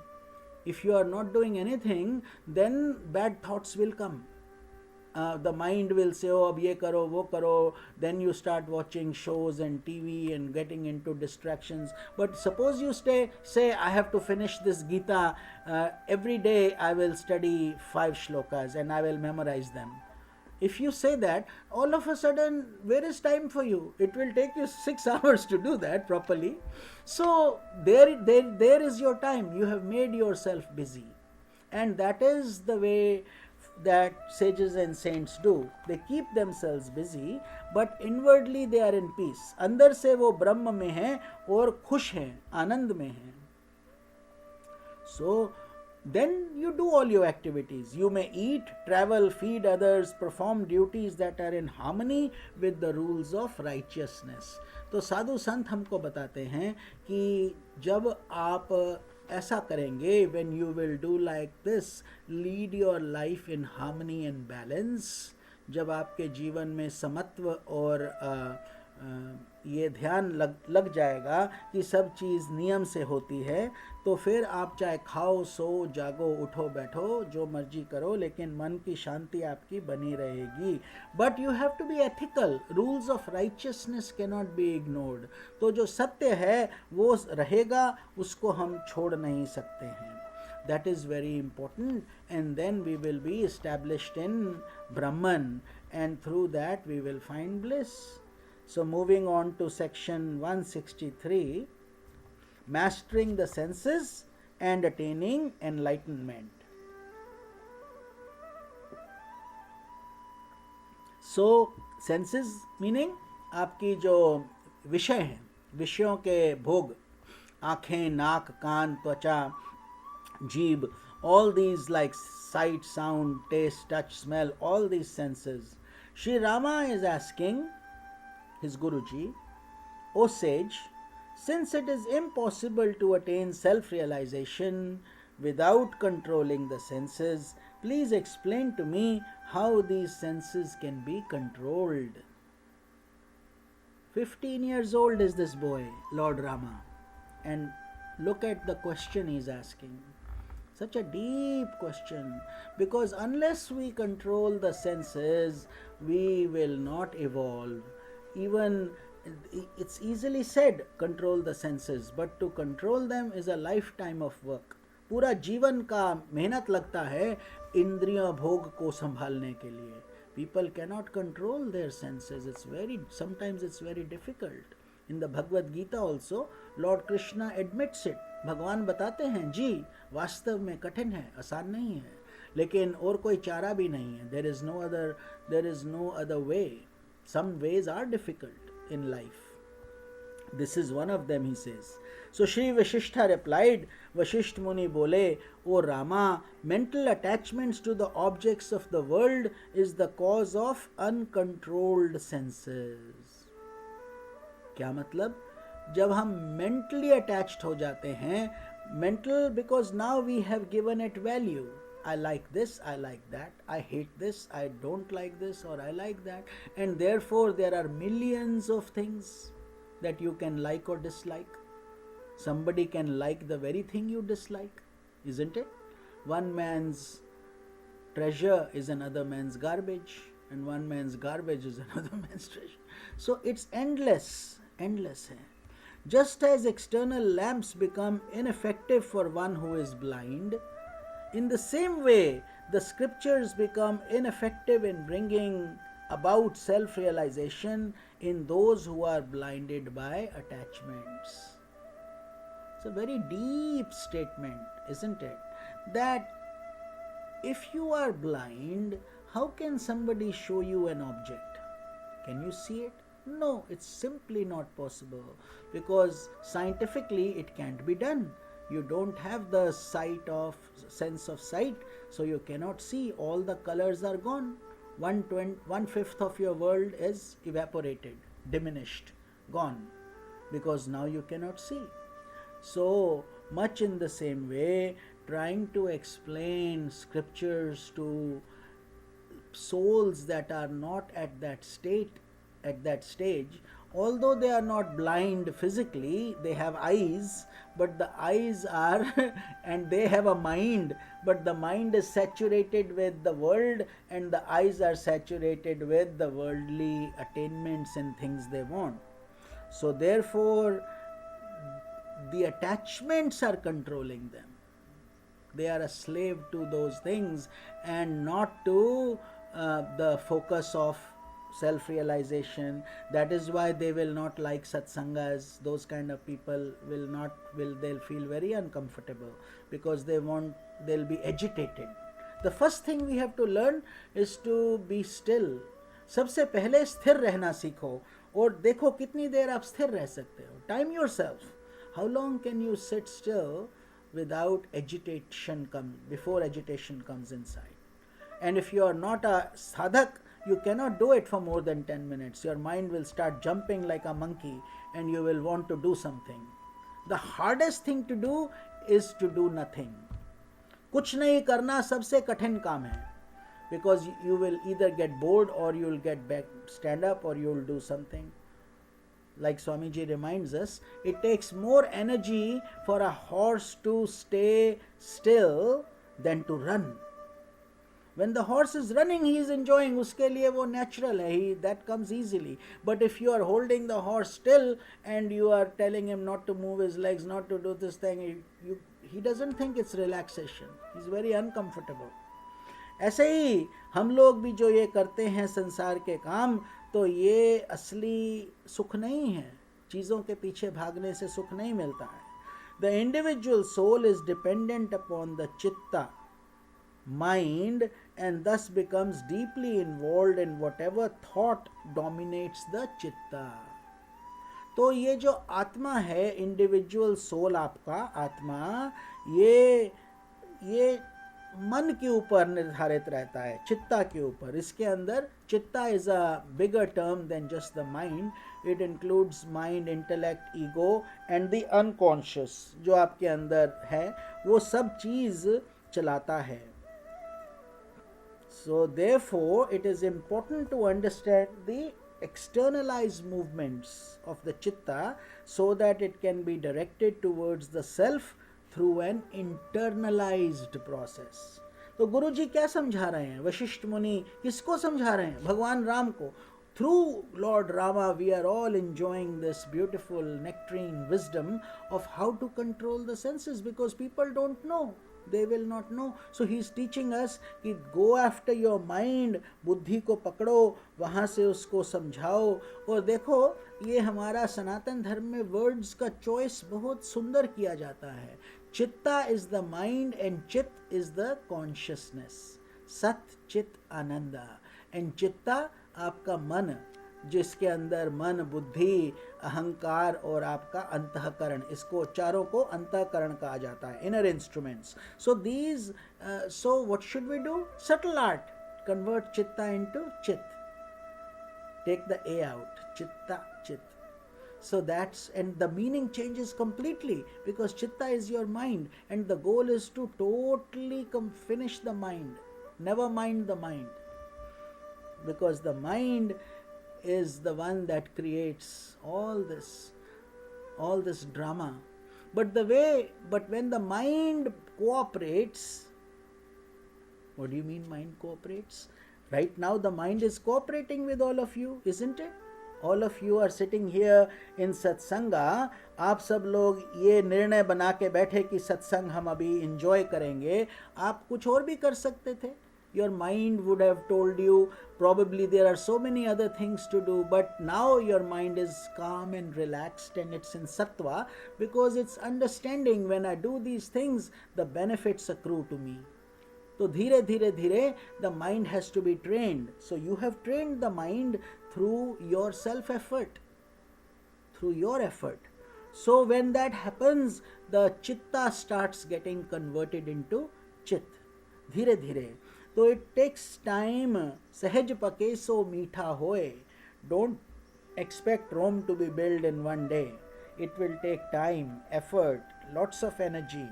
If you are not doing anything, then bad thoughts will come. The mind will say, oh, ab ye karo, wo karo. Then you start watching shows and TV and getting into distractions. But suppose you say, I have to finish this Gita. Every day I will study 5 shlokas and I will memorize them. If you say that, all of a sudden, where is time for you? It will take you 6 hours to do that properly. So there is your time. You have made yourself busy. And that is the way that sages and saints do. They keep themselves busy, but inwardly they are in peace. अंदर से वो ब्रह्म में हैं और खुश हैं, आनंद में हैं. So then you do all your activities. You may eat, travel, feed others, perform duties that are in harmony with the rules of righteousness. तो साधु संत हमको बताते हैं कि जब आप ऐसा करेंगे, when you will do like this, lead your life in harmony and balance, जब आपके जीवन में समत्व और ये ध्यान लग जाएगा कि सब चीज़ नियम से होती है, तो फिर आप चाहे खाओ, सो, जागो, उठो, बैठो, जो मर्जी करो, लेकिन मन की शांति आपकी बनी रहेगी. But you have to be ethical. Rules of righteousness can not be ignored. तो जो सत्य है वो रहेगा, उसको हम छोड़ नहीं सकते हैं. That is very important, and then we will be established in Brahman, and through that we will find bliss. So moving on to section 163, mastering the senses and attaining enlightenment. So senses meaning आपकी जो विषय हैं, विषयों के भोग, आँखें, नाक, कान, त्वचा, जीभ, all these like sight, sound, taste, touch, smell, all these senses. Sri Rama is asking his Guruji, O sage, since it is impossible to attain self-realization without controlling the senses, please explain to me how these senses can be controlled. 15 years old is this boy, Lord Rama, and look at the question he is asking. Such a deep question, because unless we control the senses, we will not evolve. Even it's easily said, control the senses, but to control them is a lifetime of work. पूरा जीवन का मेहनत लगता है इंद्रिय भोग को संभालने के लिए. People cannot control their senses. Sometimes it's very difficult. In the Bhagavad Gita also, Lord Krishna admits it. भगवान बताते हैं जी वास्तव में कठिन है, आसान नहीं है, लेकिन और कोई चारा भी नहीं है. There is no other way. Some ways are difficult in life. This is one of them, he says. So Shri Vashistha replied, Vashisht Muni bole, O Rama, mental attachments to the objects of the world is the cause of uncontrolled senses. क्या मतलब? जब हम mentally attached हो जाते हैं, mental because now we have given it value. I like this, I like that, I hate this, I don't like this, or I like that, and therefore there are millions of things that you can like or dislike. Somebody can like the very thing you dislike, isn't it? One man's treasure is another man's garbage, and one man's garbage is another man's treasure. So it's endless hai. Just as external lamps become ineffective for one who is blind, in the same way the scriptures become ineffective in bringing about self-realization in those who are blinded by attachments. It's a very deep statement, isn't it? That if you are blind, how can somebody show you an object? Can you see it? No, it's simply not possible, because scientifically it can't be done. You don't have the sense of sight, so you cannot see. All the colors are gone. 1/5 of your world is evaporated, diminished, gone, because now you cannot see. So much in the same way, trying to explain scriptures to souls that are not at that stage, although they are not blind physically, they have eyes, but the eyes are and they have a mind, but the mind is saturated with the world and the eyes are saturated with the worldly attainments and things they want. So therefore the attachments are controlling them. They are a slave to those things and not to the focus of self-realization. That is why they will not like satsangas. Those kind of people they'll feel very uncomfortable, because they'll be agitated. The first thing we have to learn is to be still. सबसे पहले स्थिर रहना सीखो और देखो कितनी देर आप स्थिर रह सकते हो. Time yourself. How long can you sit still without before agitation comes inside? And if you are not a sadhak, you cannot do it for more than 10 minutes. Your mind will start jumping like a monkey and you will want to do something. The hardest thing to do is to do nothing. कुछ नहीं करना सबसे कठिन काम है, because you will either get bored or you will get back, stand up, or you will do something. Like Swamiji reminds us, it takes more energy for a horse to stay still than to run. When the horse is running, he is enjoying, uske liye wo natural hai, that comes easily. But if you are holding the horse still and you are telling him not to move his legs, not to do this thing, he doesn't think it's relaxation. He's very uncomfortable. ऐसे ही हम लोग भी जो ये करते हैं संसार के काम, तो ये असली सुख नहीं है. चीज़ों के पीछे भागने से सुख नहीं मिलता है. The individual soul is dependent upon the chitta, mind, and thus becomes deeply involved in whatever thought dominates the chitta. तो ये जो आत्मा है, इंडिविजुअल सोल, आपका आत्मा, ये मन के ऊपर निर्धारित रहता है, चित्ता के ऊपर. इसके अंदर chitta is a bigger term than just the mind. It includes mind, intellect, ego and the unconscious. जो आपके अंदर है वो सब चीज चलाता है. So therefore it is important to understand the externalized movements of the chitta so that it can be directed towards the self through an internalized process. तो गुरु जी क्या समझा रहे हैं? वशिष्ठ मुनि किसको समझा रहे हैं? भगवान राम को. Through Lord Rama, we are all enjoying this beautiful nectarine wisdom of how to control the senses, because people don't know. They will not know. So he is teaching us कि go after your mind, बुद्धि को पकड़ो, वहाँ से उसको समझाओ. और देखो, ये हमारा सनातन धर्म में वर्ड्स का चॉइस बहुत सुंदर किया जाता है. चित्ता is the mind and चित is the consciousness. सत चित आनंदा. एंड चित्ता आपका मन, जिसके अंदर मन, बुद्धि, अहंकार और आपका अंतःकरण, इसको चारों को अंतःकरण कहा जाता है, inner instruments. So these, so what should we do? Subtle art, convert chitta into chit. Take the A out, chitta chit. So that's, and the meaning changes completely, because chitta is your mind, and the goal is to totally finish the mind. Never mind the mind, because the mind is the one that creates all this drama. But when the mind cooperates, what do you mean mind cooperates? Right now the mind is cooperating with all of you, isn't it? All of you are sitting here in satsanga. आप सब लोग ये निर्णय बना के बैठे कि सत्संग हम अभी enjoy करेंगे. आप कुछ और भी कर सकते थे. Your mind would have told you, probably there are so many other things to do, but now your mind is calm and relaxed and it's in sattva, because it's understanding, when I do these things, the benefits accrue to me. So dhire dhire dhire the mind has to be trained. So you have trained the mind through your self effort, through your effort. So when that happens, the chitta starts getting converted into chit, dhire dhire. So it takes time. Sahaj pake so meetha hoye. Don't expect Rome to be built in one day. It will take time, effort, lots of energy.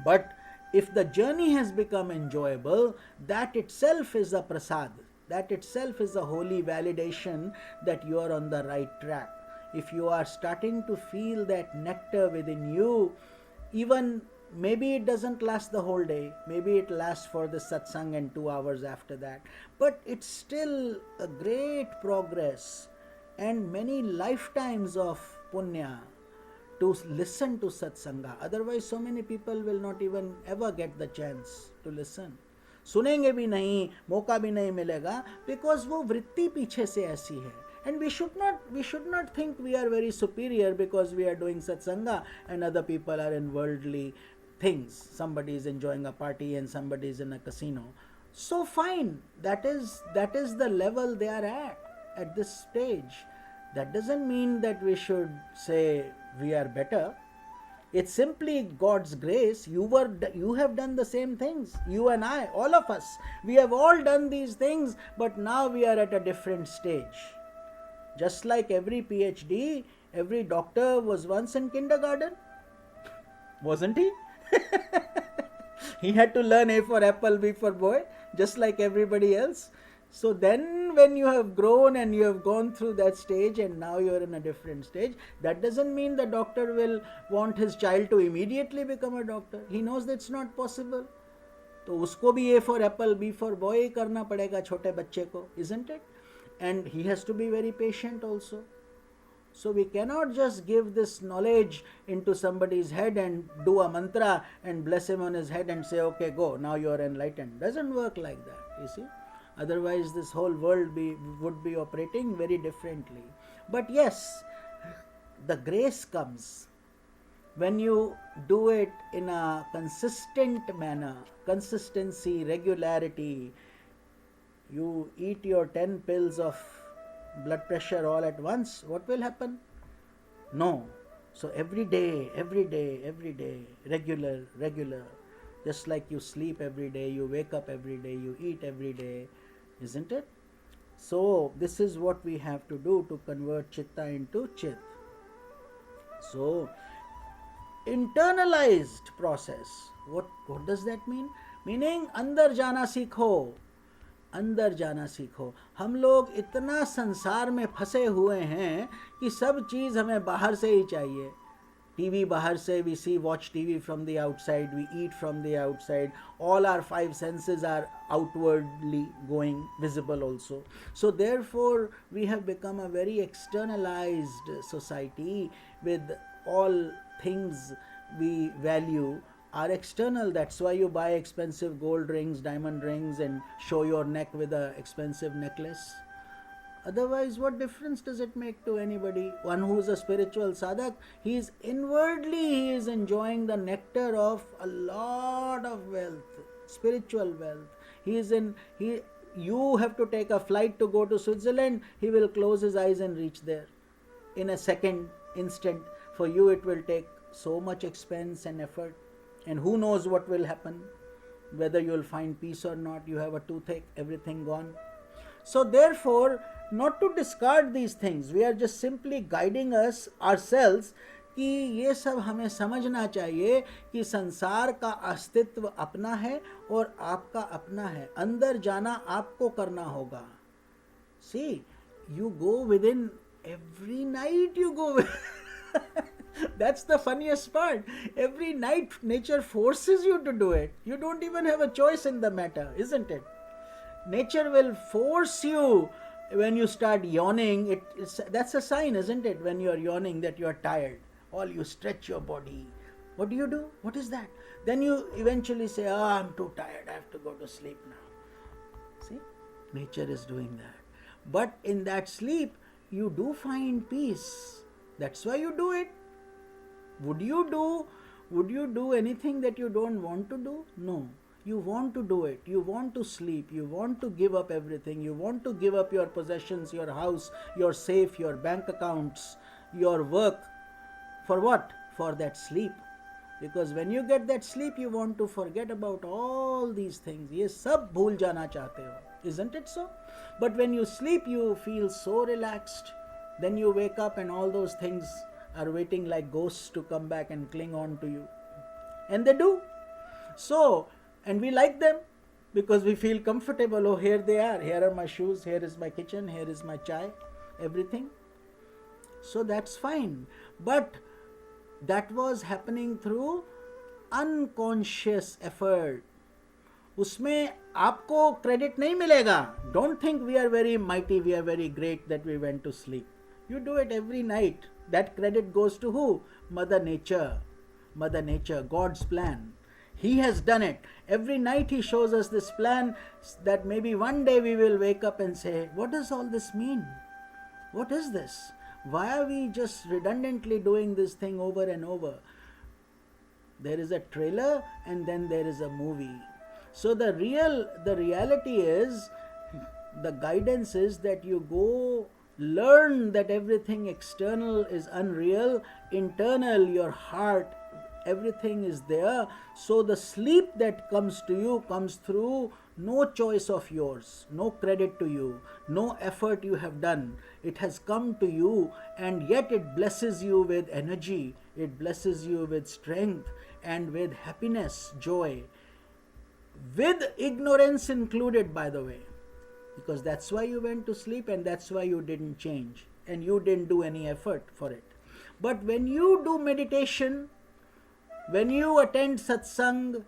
But if the journey has become enjoyable, that itself is a prasad. That itself is a holy validation that you are on the right track. If you are starting to feel that nectar within you, even maybe it doesn't last the whole day, maybe it lasts for the satsang and 2 hours after that, but it's still a great progress and many lifetimes of punya to listen to satsanga. Otherwise so many people will not even ever get the chance to listen. सुनेंगे भी नहीं, मौका भी नहीं मिलेगा, because वो वृत्ति पीछे से ऐसी है. And we should not think we are very superior because we are doing satsanga and other people are in worldly things. Somebody is enjoying a party and somebody is in a casino. So fine, that is the level they are at this stage. That doesn't mean that we should say we are better. It's simply God's grace. You have done the same things. You and I, all of us, we have all done these things, but now we are at a different stage. Just like every PhD, every doctor was once in kindergarten, wasn't he? He had to learn A for apple, B for boy, just like everybody else. So then when you have grown and you have gone through that stage and now you are in a different stage, that doesn't mean the doctor will want his child to immediately become a doctor. He knows that's not possible. तो उसको भी A for apple, B for boy करना पड़ेगा छोटे बच्चे को, isn't it? And he has to be very patient also. So we cannot just give this knowledge into somebody's head and do a mantra and bless him on his head and say, okay, go, now you are enlightened. Doesn't work like that, you see. Otherwise this whole world would be operating very differently. But yes, the grace comes when you do it in a consistent manner, consistency, regularity. You eat your 10 pills of blood pressure all at once, what will happen? No. So every day, regular. Just like you sleep every day, you wake up every day, you eat every day, isn't it? So this is what we have to do to convert chitta into chit. So internalized process. What does that mean? Meaning अंदर जाना सीखो. अंदर जाना सीखो. हम लोग इतना संसार में फंसे हुए हैं कि सब चीज़ हमें बाहर से ही चाहिए. TV bahar se, we see, watch TV from the outside, we eat from the outside. All our five senses are outwardly going, visible also. So therefore, we have become a very externalized society, with all things we value are external. That's why you buy expensive gold rings, diamond rings, and show your neck with a expensive necklace. Otherwise, what difference does it make to anybody? One who is a spiritual sadhak, he is enjoying the nectar of a lot of wealth, spiritual wealth. You have to take a flight to go to Switzerland, he will close his eyes and reach there in a second, instant. For you, it will take so much expense and effort, and who knows what will happen, whether you will find peace or not. You have a toothache, everything gone. So therefore, not to discard these things, we are just simply guiding us ourselves कि ये सब हमें समझना चाहिए कि संसार का अस्तित्व अपना है और आपका अपना है. अंदर जाना आपको करना होगा. See, you go within, every night you go that's the funniest part. Every night nature forces you to do it. You don't even have a choice in the matter, isn't it? Nature will force you. When you start yawning, that's a sign, isn't it? When you are yawning, that you are tired. All you stretch your body. What do? What is that? Then you eventually say, I'm too tired, I have to go to sleep now. See, nature is doing that. But in that sleep, you do find peace. That's why you do it. Would you do anything that you don't want to do? No. You want to do it. You want to sleep. You want to give up everything. You want to give up your possessions, your house, your safe, your bank accounts, your work. For what? For that sleep. Because when you get that sleep, you want to forget about all these things. Ye sab bhool jana chahte ho. Isn't it so? But when you sleep, you feel so relaxed. Then you wake up and all those things are waiting like ghosts to come back and cling on to you. And they do. So, and we like them because we feel comfortable. Oh, here they are. Here are my shoes. Here is my kitchen. Here is my chai. Everything. So that's fine. But that was happening through unconscious effort. उसमें आपको credit नहीं मिलेगा. Don't think we are very mighty, we are very great that we went to sleep. You do it every night. That credit goes to who? Mother Nature. Mother Nature, God's plan. He has done it. Every night He shows us this plan that maybe one day we will wake up and say, what does all this mean? What is this? Why are we just redundantly doing this thing over and over? There is a trailer and then there is a movie. So the reality is, the guidance is that you go learn that everything external is unreal, internal, your heart, everything is there. So the sleep that comes to you comes through no choice of yours, no credit to you, no effort you have done. It has come to you, and yet it blesses you with energy, it blesses you with strength and with happiness, joy, with ignorance included, by the way, because that's why you went to sleep and that's why you didn't change and you didn't do any effort for it. But when you do meditation, when you attend satsang,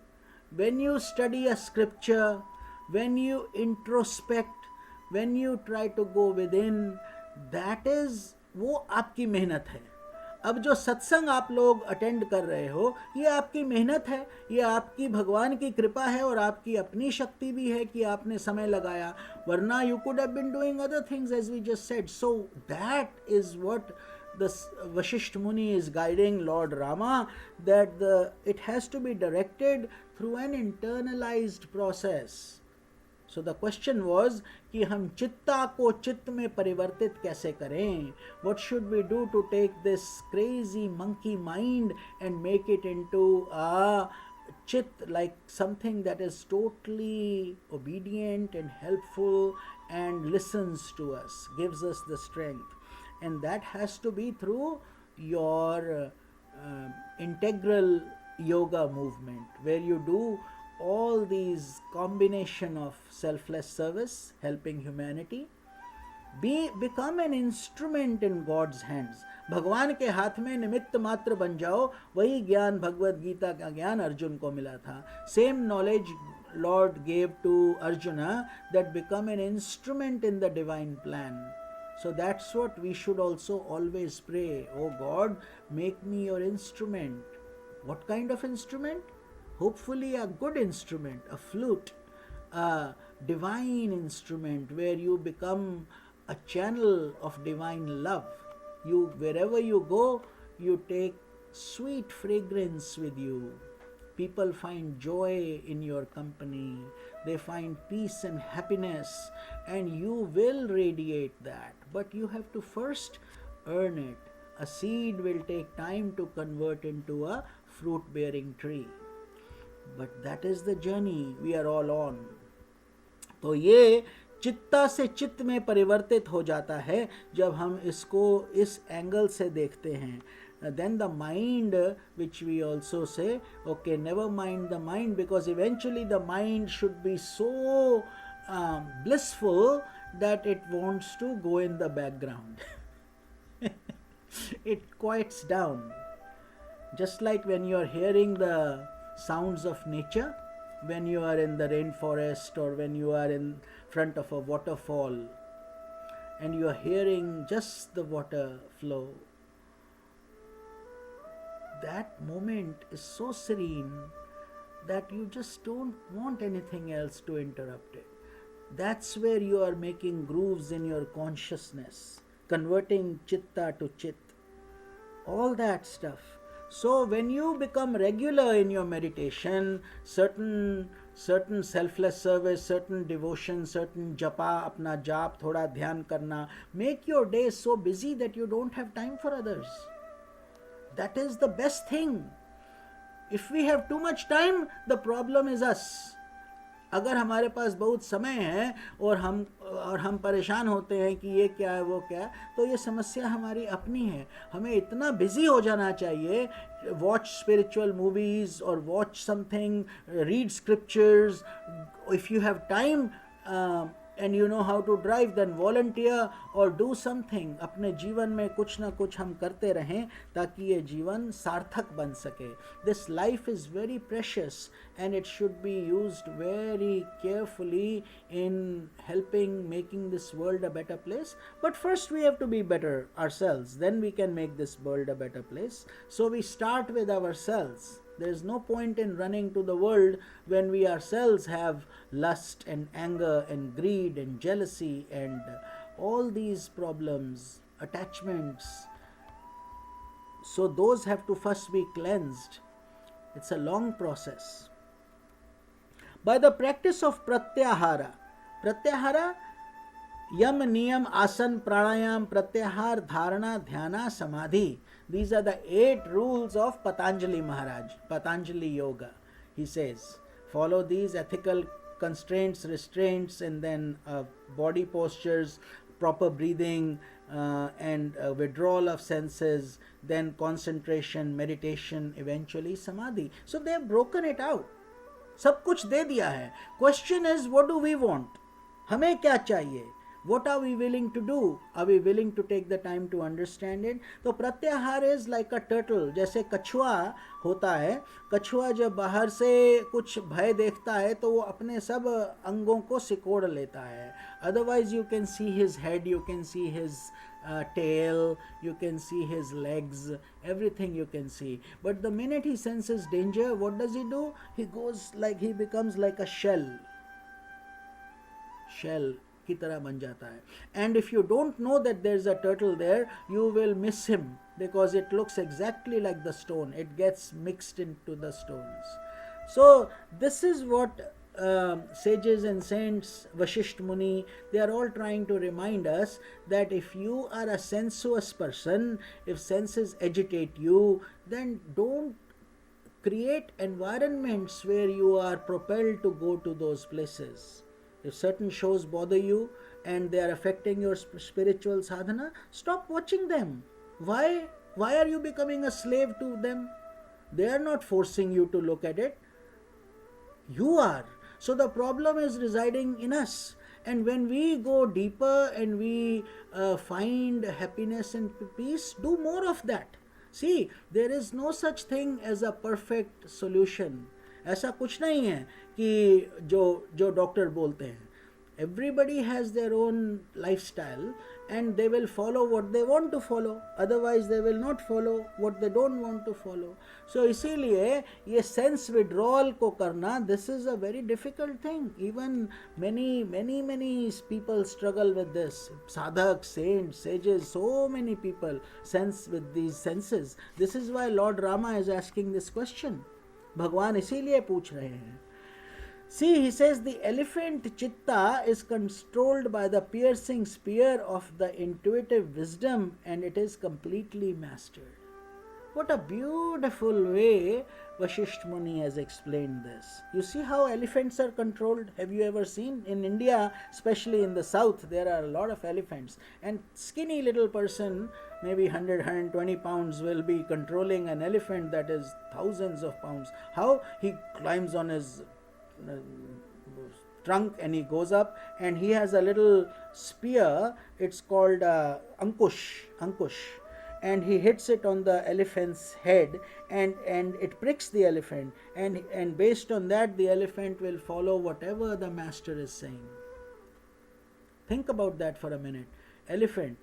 when you study a scripture, when you introspect, when you try to go within, that is, वो आपकी मेहनत है. अब जो सत्संग आप लोग attend कर रहे हो, ये आपकी मेहनत है, ये आपकी भगवान की कृपा है और आपकी अपनी शक्ति भी है कि आपने समय लगाया. वरना you could have been doing other things, as we just said. So that is what the Vashistha Muni is guiding Lord Rama, that it has to be directed through an internalized process. So the question was कि हम चित्ता को चित्त में परिवर्तित कैसे करें? What should we do to take this crazy monkey mind and make it into a chit, like something that is totally obedient and helpful and listens to us, gives us the strength. And that has to be through your integral yoga movement, where you do all these combination of selfless service, helping humanity, Become an instrument in God's hands. भगवान के हाथ में निमित्त मात्र बन जाओ. वही ज्ञान भगवद गीता का ज्ञान अर्जुन को मिला था. Same knowledge Lord gave to Arjuna, that become an instrument in the divine plan. So that's what we should also always pray. Oh God, make me your instrument. What kind of instrument? Hopefully a good instrument, a flute, a divine instrument where you become a channel of divine love. You, wherever you go, you take sweet fragrance with you. People find joy in your company. They find peace and happiness, and you will radiate that. But you have to first earn it. A seed will take time to convert into a fruit-bearing tree. But that is the journey we are all on. तो ये चित्ता से चित्त में परिवर्तित हो जाता है जब हम इसको इस एंगल से देखते हैं. Then the mind, which we also say, okay, never mind the mind, because eventually the mind should be so blissful that it wants to go in the background. It quiets down. Just like when you are hearing the sounds of nature, when you are in the rainforest or when you are in front of a waterfall and you are hearing just the water flow. That moment is so serene that you just don't want anything else to interrupt it. That's where you are making grooves in your consciousness, converting chitta to chit, all that stuff. So when you become regular in your meditation, certain selfless service, certain devotion, certain japa, apna jap, thoda dhyan karna, make your day so busy that you don't have time for others. That is the best thing. If we have too much time, the problem is us. अगर हमारे पास बहुत समय है और हम परेशान होते हैं कि ये क्या है वो क्या है, तो ये समस्या हमारी अपनी है. हमें इतना बिजी हो जाना चाहिए. वॉच स्पिरिचुअल मूवीज और watch something, read scriptures. If you have time and you know how to drive, then volunteer or do something. अपने जीवन में कुछ ना कुछ हम करते रहें ताकि ये जीवन सार्थक बन सके. This life is very precious and it should be used very carefully in helping making this world a better place. But first we have to be better ourselves, then we can make this world a better place. So we start with ourselves. There is no point in running to the world when we ourselves have lust and anger and greed and jealousy and all these problems, attachments. So those have to first be cleansed. It's a long process. By the practice of pratyahara, yam, niyam, asan, pranayam, pratyahar, dharana, dhyana, samadhi. These are the 8 rules of Patanjali Maharaj, Patanjali Yoga. He says, follow these ethical constraints, restraints, and then body postures, proper breathing, and withdrawal of senses, then concentration, meditation, eventually samadhi. So they have broken it out. सब कुछ दे दिया है. Question is, what do we want? हमें क्या चाहिए? What are we willing to do? Are we willing to take the time to understand it? तो प्रत्याहार is like a turtle. जैसे कछुआ होता है, कछुआ जब बाहर से कुछ भय देखता है तो वो अपने सब अंगों को सिकोड़ लेता है. Otherwise you can see his head, you can see his tail, you can see his legs, everything you can see. But the minute he senses danger, what does he do? He becomes like a shell की तरह बन जाता है. And if you don't know that there is a turtle there, you will miss him because it looks exactly like the stone. It gets mixed into the stones. So this is what sages and saints, Vashistha Muni, they are all trying to remind us that if you are a sensuous person, if senses agitate you, then don't create environments where you are propelled to go to those places. If certain shows bother you and they are affecting your spiritual sadhana, stop watching them. Why are you becoming a slave to them? They are not forcing you to look at it. You are. So the problem is residing in us. And when we go deeper and we find happiness and peace, do more of that. See, there is no such thing as a perfect solution. ऐसा कुछ नहीं है कि जो जो doctor बोलते हैं. Everybody has their own lifestyle and they will follow what they want to follow, otherwise they will not follow what they don't want to follow. So इसीलिए ये sense withdrawal को करना, this is a very difficult thing. Even many people struggle with this. Sadhaks, saints, sages, so many people sense with these senses. This is why Lord Rama is asking this question. भगवान इसीलिए पूछ रहे हैं. See, he says the elephant chitta is controlled by the piercing spear of the intuitive wisdom and it is completely mastered. What a beautiful way Vashistha Muni has explained this. You see how elephants are controlled? Have you ever seen? In India, especially in the south, there are a lot of elephants. And skinny little person, maybe 100, 120 pounds, will be controlling an elephant that is thousands of pounds. How? He climbs on his trunk and he goes up and he has a little spear. It's called ankush, and he hits it on the elephant's head and it pricks the elephant, and based on that the elephant will follow whatever the master is saying. Think about that for a minute. Elephant,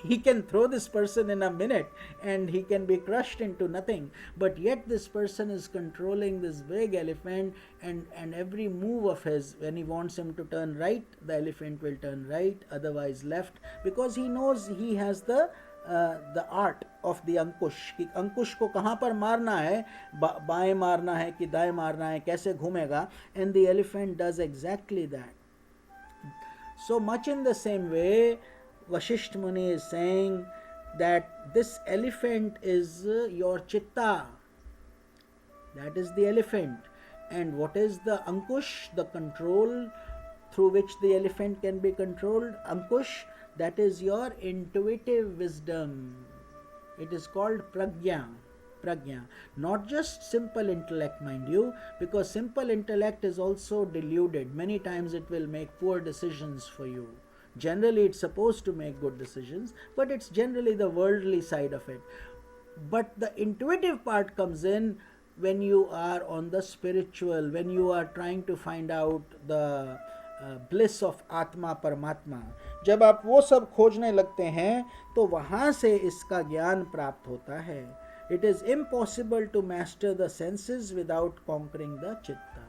he can throw this person in a minute and he can be crushed into nothing, but yet this person is controlling this big elephant, and every move of his, when he wants him to turn right, the elephant will turn right, otherwise left, because he knows he has the art of the ankush, कि अंकुश को कहाँ पर मारना है, बाएं मारना है कि दाएं मारना है, कैसे घूमेगा, and the elephant does exactly that. So much in the same way, Vashistha Muni is saying that this elephant is your chitta. That is the elephant. And what is the ankush, the control through which the elephant can be controlled? Ankush, that is your intuitive wisdom. It is called pragya. Not just simple intellect, mind you, because simple intellect is also deluded. Many times it will make poor decisions for you. Generally it's supposed to make good decisions, but it's generally the worldly side of it. But the intuitive part comes in when you are on the spiritual, when you are trying to find out the bliss of Atma Paramatma. जब आप वो सब खोजने लगते हैं तो वहाँ से इसका ज्ञान प्राप्त होता है. It is impossible to master the senses without conquering the chitta.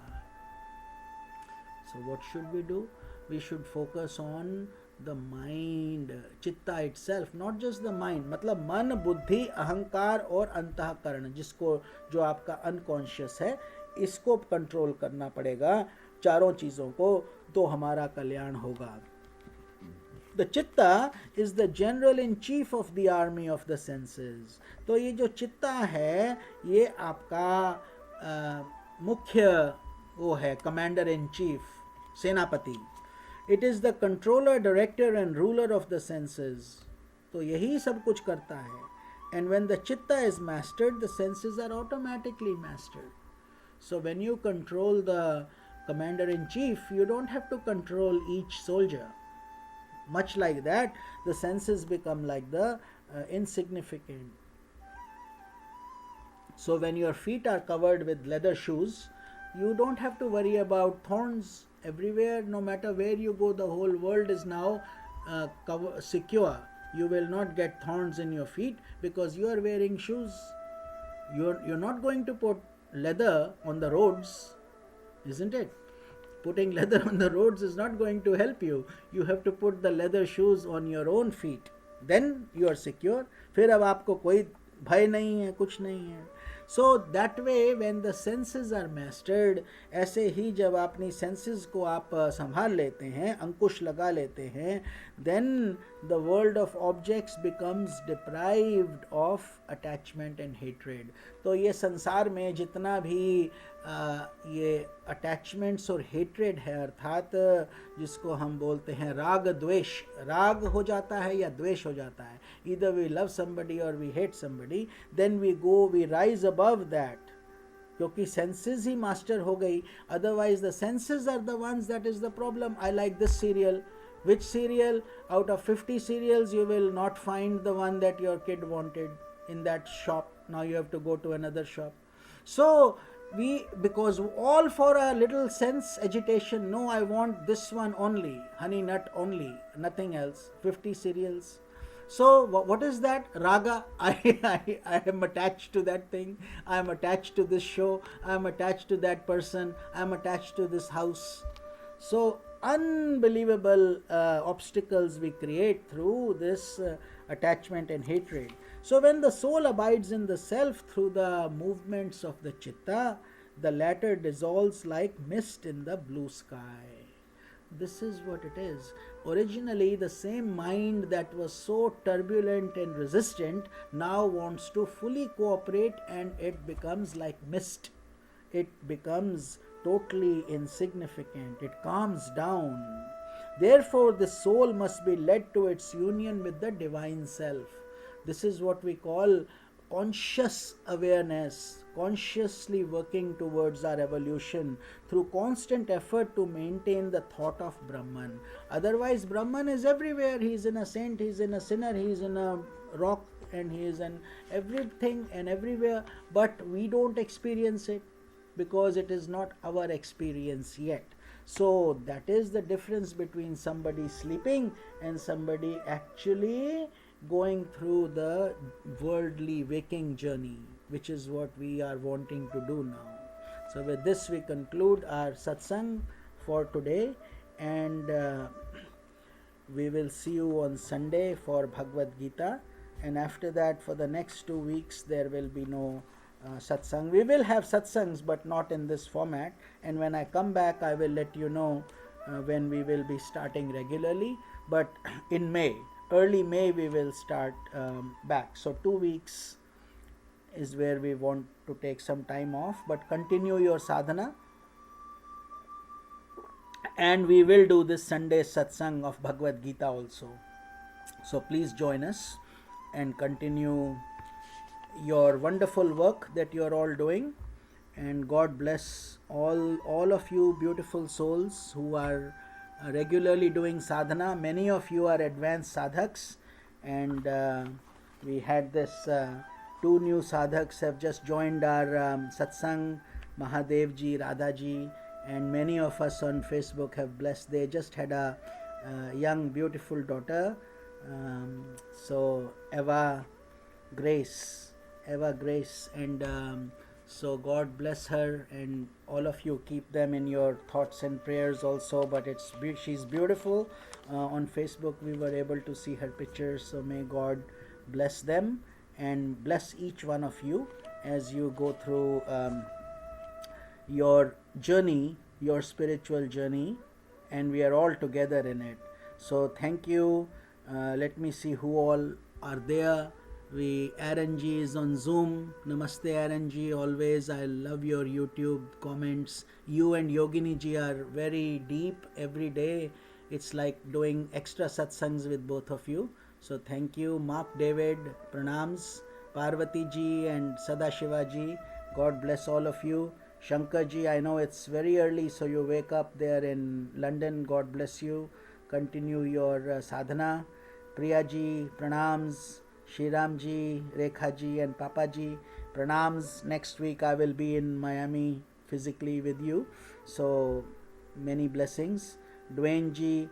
So what should we do? We should focus on the mind, chitta itself, not just the mind. मतलब मन, बुद्धि, अहंकार और अंतःकरण, जिसको जो आपका अनकॉन्शियस है, इसको कंट्रोल करना पड़ेगा, चारों चीज़ों को, तो हमारा कल्याण होगा. The chitta is the general in chief of the army of the senses. तो ये जो चित्ता है, ये आपका मुख्य वो है, commander in chief, सेनापति. It is the controller, director and ruler of the senses. तो यही सब कुछ करता है. And when the chitta is mastered, the senses are automatically mastered. So when you control the commander in chief, you don't have to control each soldier. Much like that, the senses become like the insignificant. So when your feet are covered with leather shoes, you don't have to worry about thorns. Everywhere, no matter where you go, the whole world is now secure. You will not get thorns in your feet because you are wearing shoes. You're not going to put leather on the roads, isn't it? Putting leather on the roads is not going to help you. You have to put the leather shoes on your own feet. Then you are secure. फिर अब आपको कोई भय नहीं है, कुछ नहीं है. So that way, when the senses are mastered, ऐसे ही जब अपनी senses को आप संभाल लेते हैं, अंकुश लगा लेते हैं, then the world of objects becomes deprived of attachment and hatred. तो ये संसार में जितना भी ये attachments और hatred है, अर्थात जिसको हम बोलते हैं राग द्वेष, राग हो जाता है या द्वेष हो जाता है. Either we love somebody or we hate somebody, then we rise above that क्योंकि सेंसेस ही मास्टर हो गई. Otherwise the senses are the ones that is the problem. I like this cereal. Which cereal? Out of 50 cereals, you will not find the one that your kid wanted in that shop. Now you have to go to another shop. So because all for a little sense agitation. No, I want this one only, honey nut only, nothing else. 50 cereals. So what is that? Raga. I am attached to that thing. I am attached to this show. I am attached to that person. I am attached to this house. So unbelievable obstacles we create through this attachment and hatred. So when the soul abides in the self through the movements of the chitta, the latter dissolves like mist in the blue sky. This is what it is. Originally, the same mind that was so turbulent and resistant now wants to fully cooperate, and it becomes like mist. It becomes totally insignificant. It calms down. Therefore, the soul must be led to its union with the divine self. This is what we call conscious awareness, consciously working towards our evolution through constant effort to maintain the thought of Brahman. Otherwise, Brahman is everywhere. He is in a saint, he is in a sinner, he is in a rock, and he is in everything and everywhere, but we don't experience it because it is not our experience yet. So that is the difference between somebody sleeping and somebody actually going through the worldly waking journey, which is what we are wanting to do now. So with this we conclude our satsang for today, and we will see you on Sunday for Bhagavad Gita, and after that for the next 2 weeks there will be no satsang. We will have satsangs but not in this format, and when I come back I will let you know when we will be starting regularly, but in May, early May we will start back. So 2 weeks is where we want to take some time off, but continue your sadhana, and we will do this Sunday satsang of Bhagavad Gita also. So please join us and continue your wonderful work that you are all doing, and God bless all of you beautiful souls who are regularly doing sadhana. Many of you are advanced sadhaks, and we had this 2 new sadhaks have just joined our satsang, Mahadev ji, Radha ji, and many of us on Facebook have blessed. They just had a young beautiful daughter, so Eva Grace, and so God bless her, and all of you keep them in your thoughts and prayers also. But she's beautiful. On Facebook we were able to see her pictures, so may God bless them and bless each one of you as you go through your journey, your spiritual journey, and we are all together in it. So thank you. Let me see who all are there. Aaron G is on Zoom. Namaste Aaron G, always. I love your YouTube comments. You and Yogini Ji are very deep every day. It's like doing extra satsangs with both of you. So thank you. Mark David, pranams. Parvati Ji and Sadashiva Ji, God bless all of you. Shankar Ji, I know it's very early, so you wake up there in London. God bless you. Continue your sadhana. Priya Ji, pranams. Shriram Ji, Rekha Ji, and Papa Ji, pranams. Next week I will be in Miami physically with you. So many blessings. Dwayne Ji,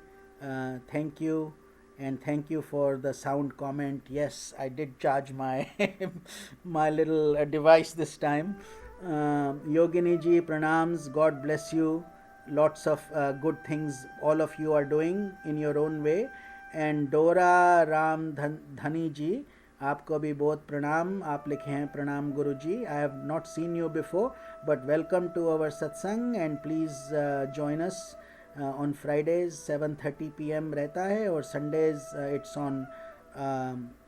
thank you, and thank you for the sound comment. Yes, I did charge my my little device this time. Yogini Ji, pranams. God bless you. Lots of good things all of you are doing in your own way. And डोरा राम धनी जी, आपको भी बहुत प्रणाम. आप लिखे हैं प्रणाम Guruji. I have not seen you before, but welcome to our satsang, and please join us on Fridays 7:30 PM रहता है, और Sundays it's on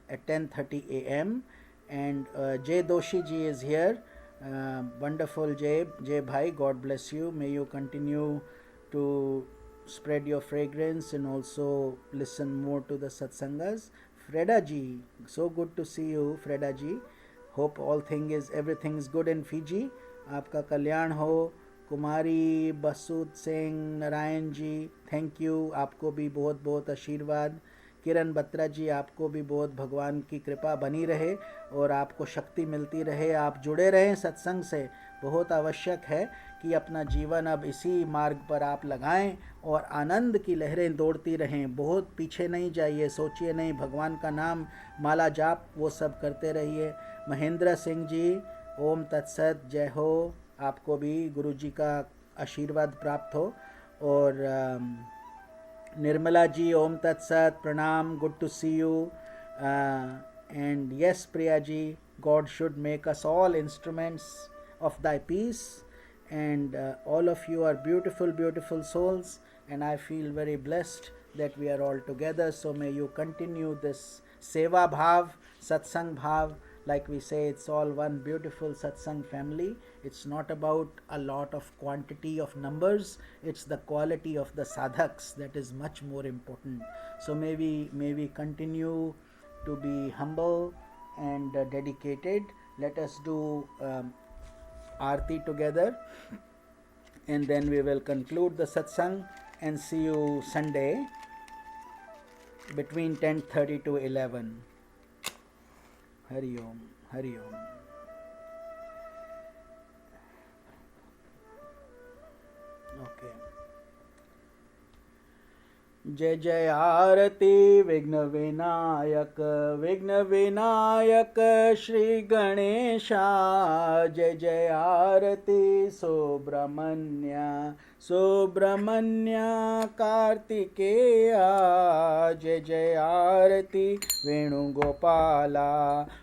at 10:30 AM. And Jay Doshi ji is here. Wonderful Jay bhai, God bless you. May you continue to spread your fragrance and also listen more to the satsangas. Freda ji, so good to see you, Freda ji. Hope everything is good in Fiji. आपका कल्याण हो। कुमारी बसुत Singh Narayan ji, thank you, आपको भी बहुत बहुत आशीर्वाद। किरण बत्रा जी, आपको भी बहुत भगवान की कृपा बनी रहे और आपको शक्ति मिलती रहे। आप जुड़े रहें सत्संग से, बहुत आवश्यक है कि अपना जीवन अब इसी मार्ग पर आप लगाएं और आनंद की लहरें दौड़ती रहें। बहुत पीछे नहीं जाइए, सोचिए नहीं, भगवान का नाम, माला जाप, वो सब करते रहिए। महेंद्र सिंह जी, ओम तत्सत, जय हो। आपको भी गुरु जी का आशीर्वाद प्राप्त हो। और निर्मला जी, ओम तत्सत, प्रणाम, good to see you. And yes Priya ji, God should make us all instruments of thy peace, and all of you are beautiful, beautiful souls, and I feel very blessed that we are all together. So may you continue this seva bhav, satsang bhav. Like we say, it's all one beautiful satsang family. It's not about a lot of quantity of numbers, it's the quality of the sadhaks that is much more important. So may we continue to be humble and dedicated. Let us do Aarti together, and then we will conclude the satsang and see you Sunday between 10:30 to 11. Hari Om, Hari Om. Okay. जय जय आरती विघ्न विनायक, विघ्न विनायक श्री गणेशा। जय जय आरती सुब्रह्मण्य, सुब्रह्मण्य कार्तिकेया। जय जय आरती वेणुगोपाला,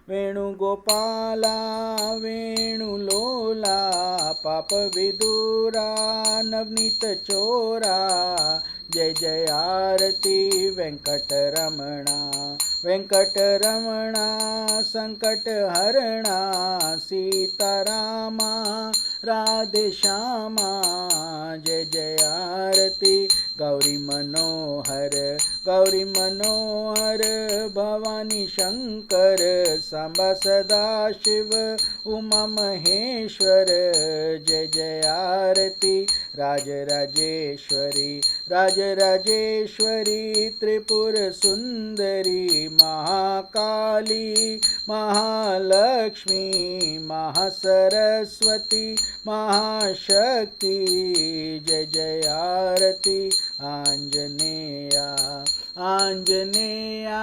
वेणुगोपाला वेणुलोला। पाप विदुरा नवनीत चोरा। जय जय आरती वेंकटरमणा, वेंकटरमणा संकट हरणा। सीतारामा राधे श्यामा। जय जय आरती गौरी मनोहर, गौरी मनोहर भवानी शंकर। सांबा सदा शिव उमा महेश्वर। जय जय आरती राजराजेश्वरी, राजराजेश्वरी त्रिपुर सुंदरी। महाकाली महालक्ष्मी महासरस्वती महाशक्ति। जय जय आरती आंजनेया, आंजनेया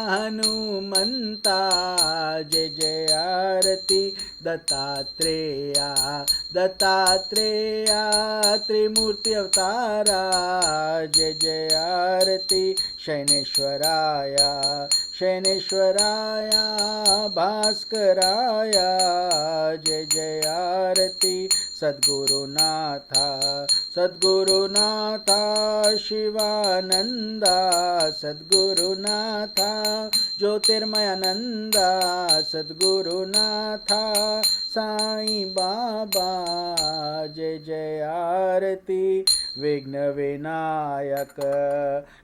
हनुमंता। जय जय आरती दत्तात्रेया, दत्तात्रेया त्रिमूर्ति अवतारा। जय जय आरती शैनेश्वराया, शैनेश्वराया भास्कराया। जय जय आरती सद्गुरुनाथा, सद्गुरुनाथा शिवानंदा। सद्गुरुनाथा ज्योतिर्मयानंदा। सद्गुरुनाथा साईं बाबा। जय जय आरती विघ्न विनायक।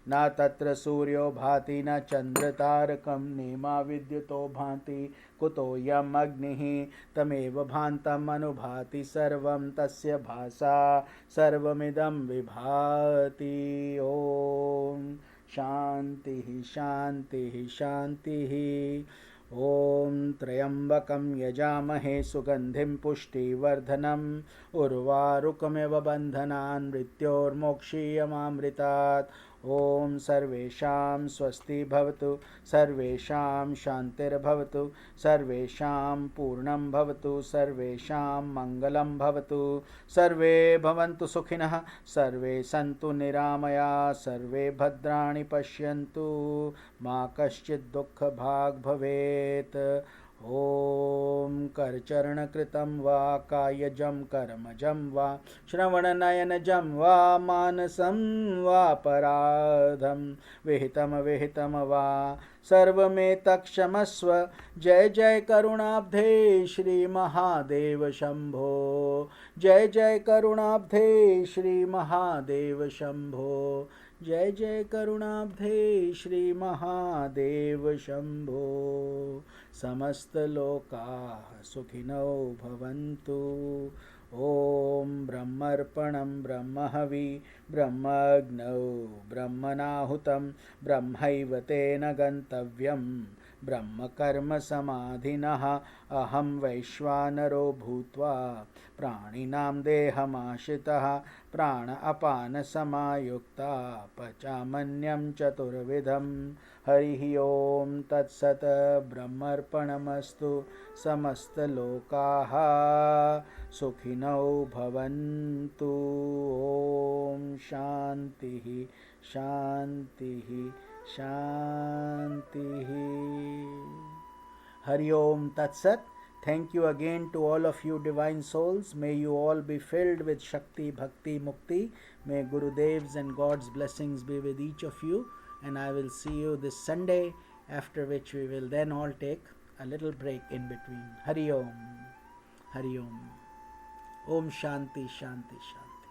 न तत्र सूर्यो भाति न चंद्र तारकं, नेमा विद्युतो भाति कुतोऽयम् अग्निः। तमेव भान्तम् अनुभाति सर्वं तस्य भासा सर्वमिदं विभाति। ओम शांति शांति शांति। ओम त्र्यंबकं यजामहे सुगंधिं पुष्टिवर्धनम्, उर्वारुकमिव बन्धनान् मृत्योर्मोक्षीयमामृतात्। ओम सर्वेषां स्वस्ति भवतु, सर्वेषां शान्तिर्भवतु, सर्वेषां पूर्णं भवतु, सर्वेषां मङ्गलं भवतु। सर्वे भवन्तु सुखिनः, सर्वे सन्तु निरामया, सर्वे भद्राणि पश्यन्तु, मा कश्चित् दुःखभाग् भवेत्। ओम करचरणकृतं वा कायजं कर्मजं वा श्रवणनयनजं वा मानसं वापराधं विहितं विहितं वा सर्वमेतत्क्षमस्व। जय जय करुणाब्धे श्री महादेव शंभो। जय जय करुणाब्धे श्री महादेव शंभो। जय जय करुणाब्धे श्री महादेव शंभो। समस्त लोकाः सुखिनो भवन्तु। ओम ब्रह्मर्पणं ब्रह्महवि ब्रह्मग्नौ ब्रह्मणाहुतं ब्रह्मैव तेन गन्तव्यं ब्रह्मकर्म समाधिनः अहं वैश्वानरो भूत्वा प्राणिनां देहमाश्रितः प्राण अपान समायुक्ता पचामन्यं चतुर्विधं। हरिः ओम तत्सत् ब्रह्मर्पणमस्तु। समस्तलोकाः सुखिनो भवन्तु। ओम शान्तिः शान्तिः शान्तिः। Hari Om Tat Sat. Thank you again to all of you divine souls. May you all be filled with Shakti, Bhakti, Mukti. May Gurudev's and God's blessings be with each of you. And I will see you this Sunday, after which we will then all take a little break in between. Hari Om. Hari Om. Om Shanti, Shanti, Shanti.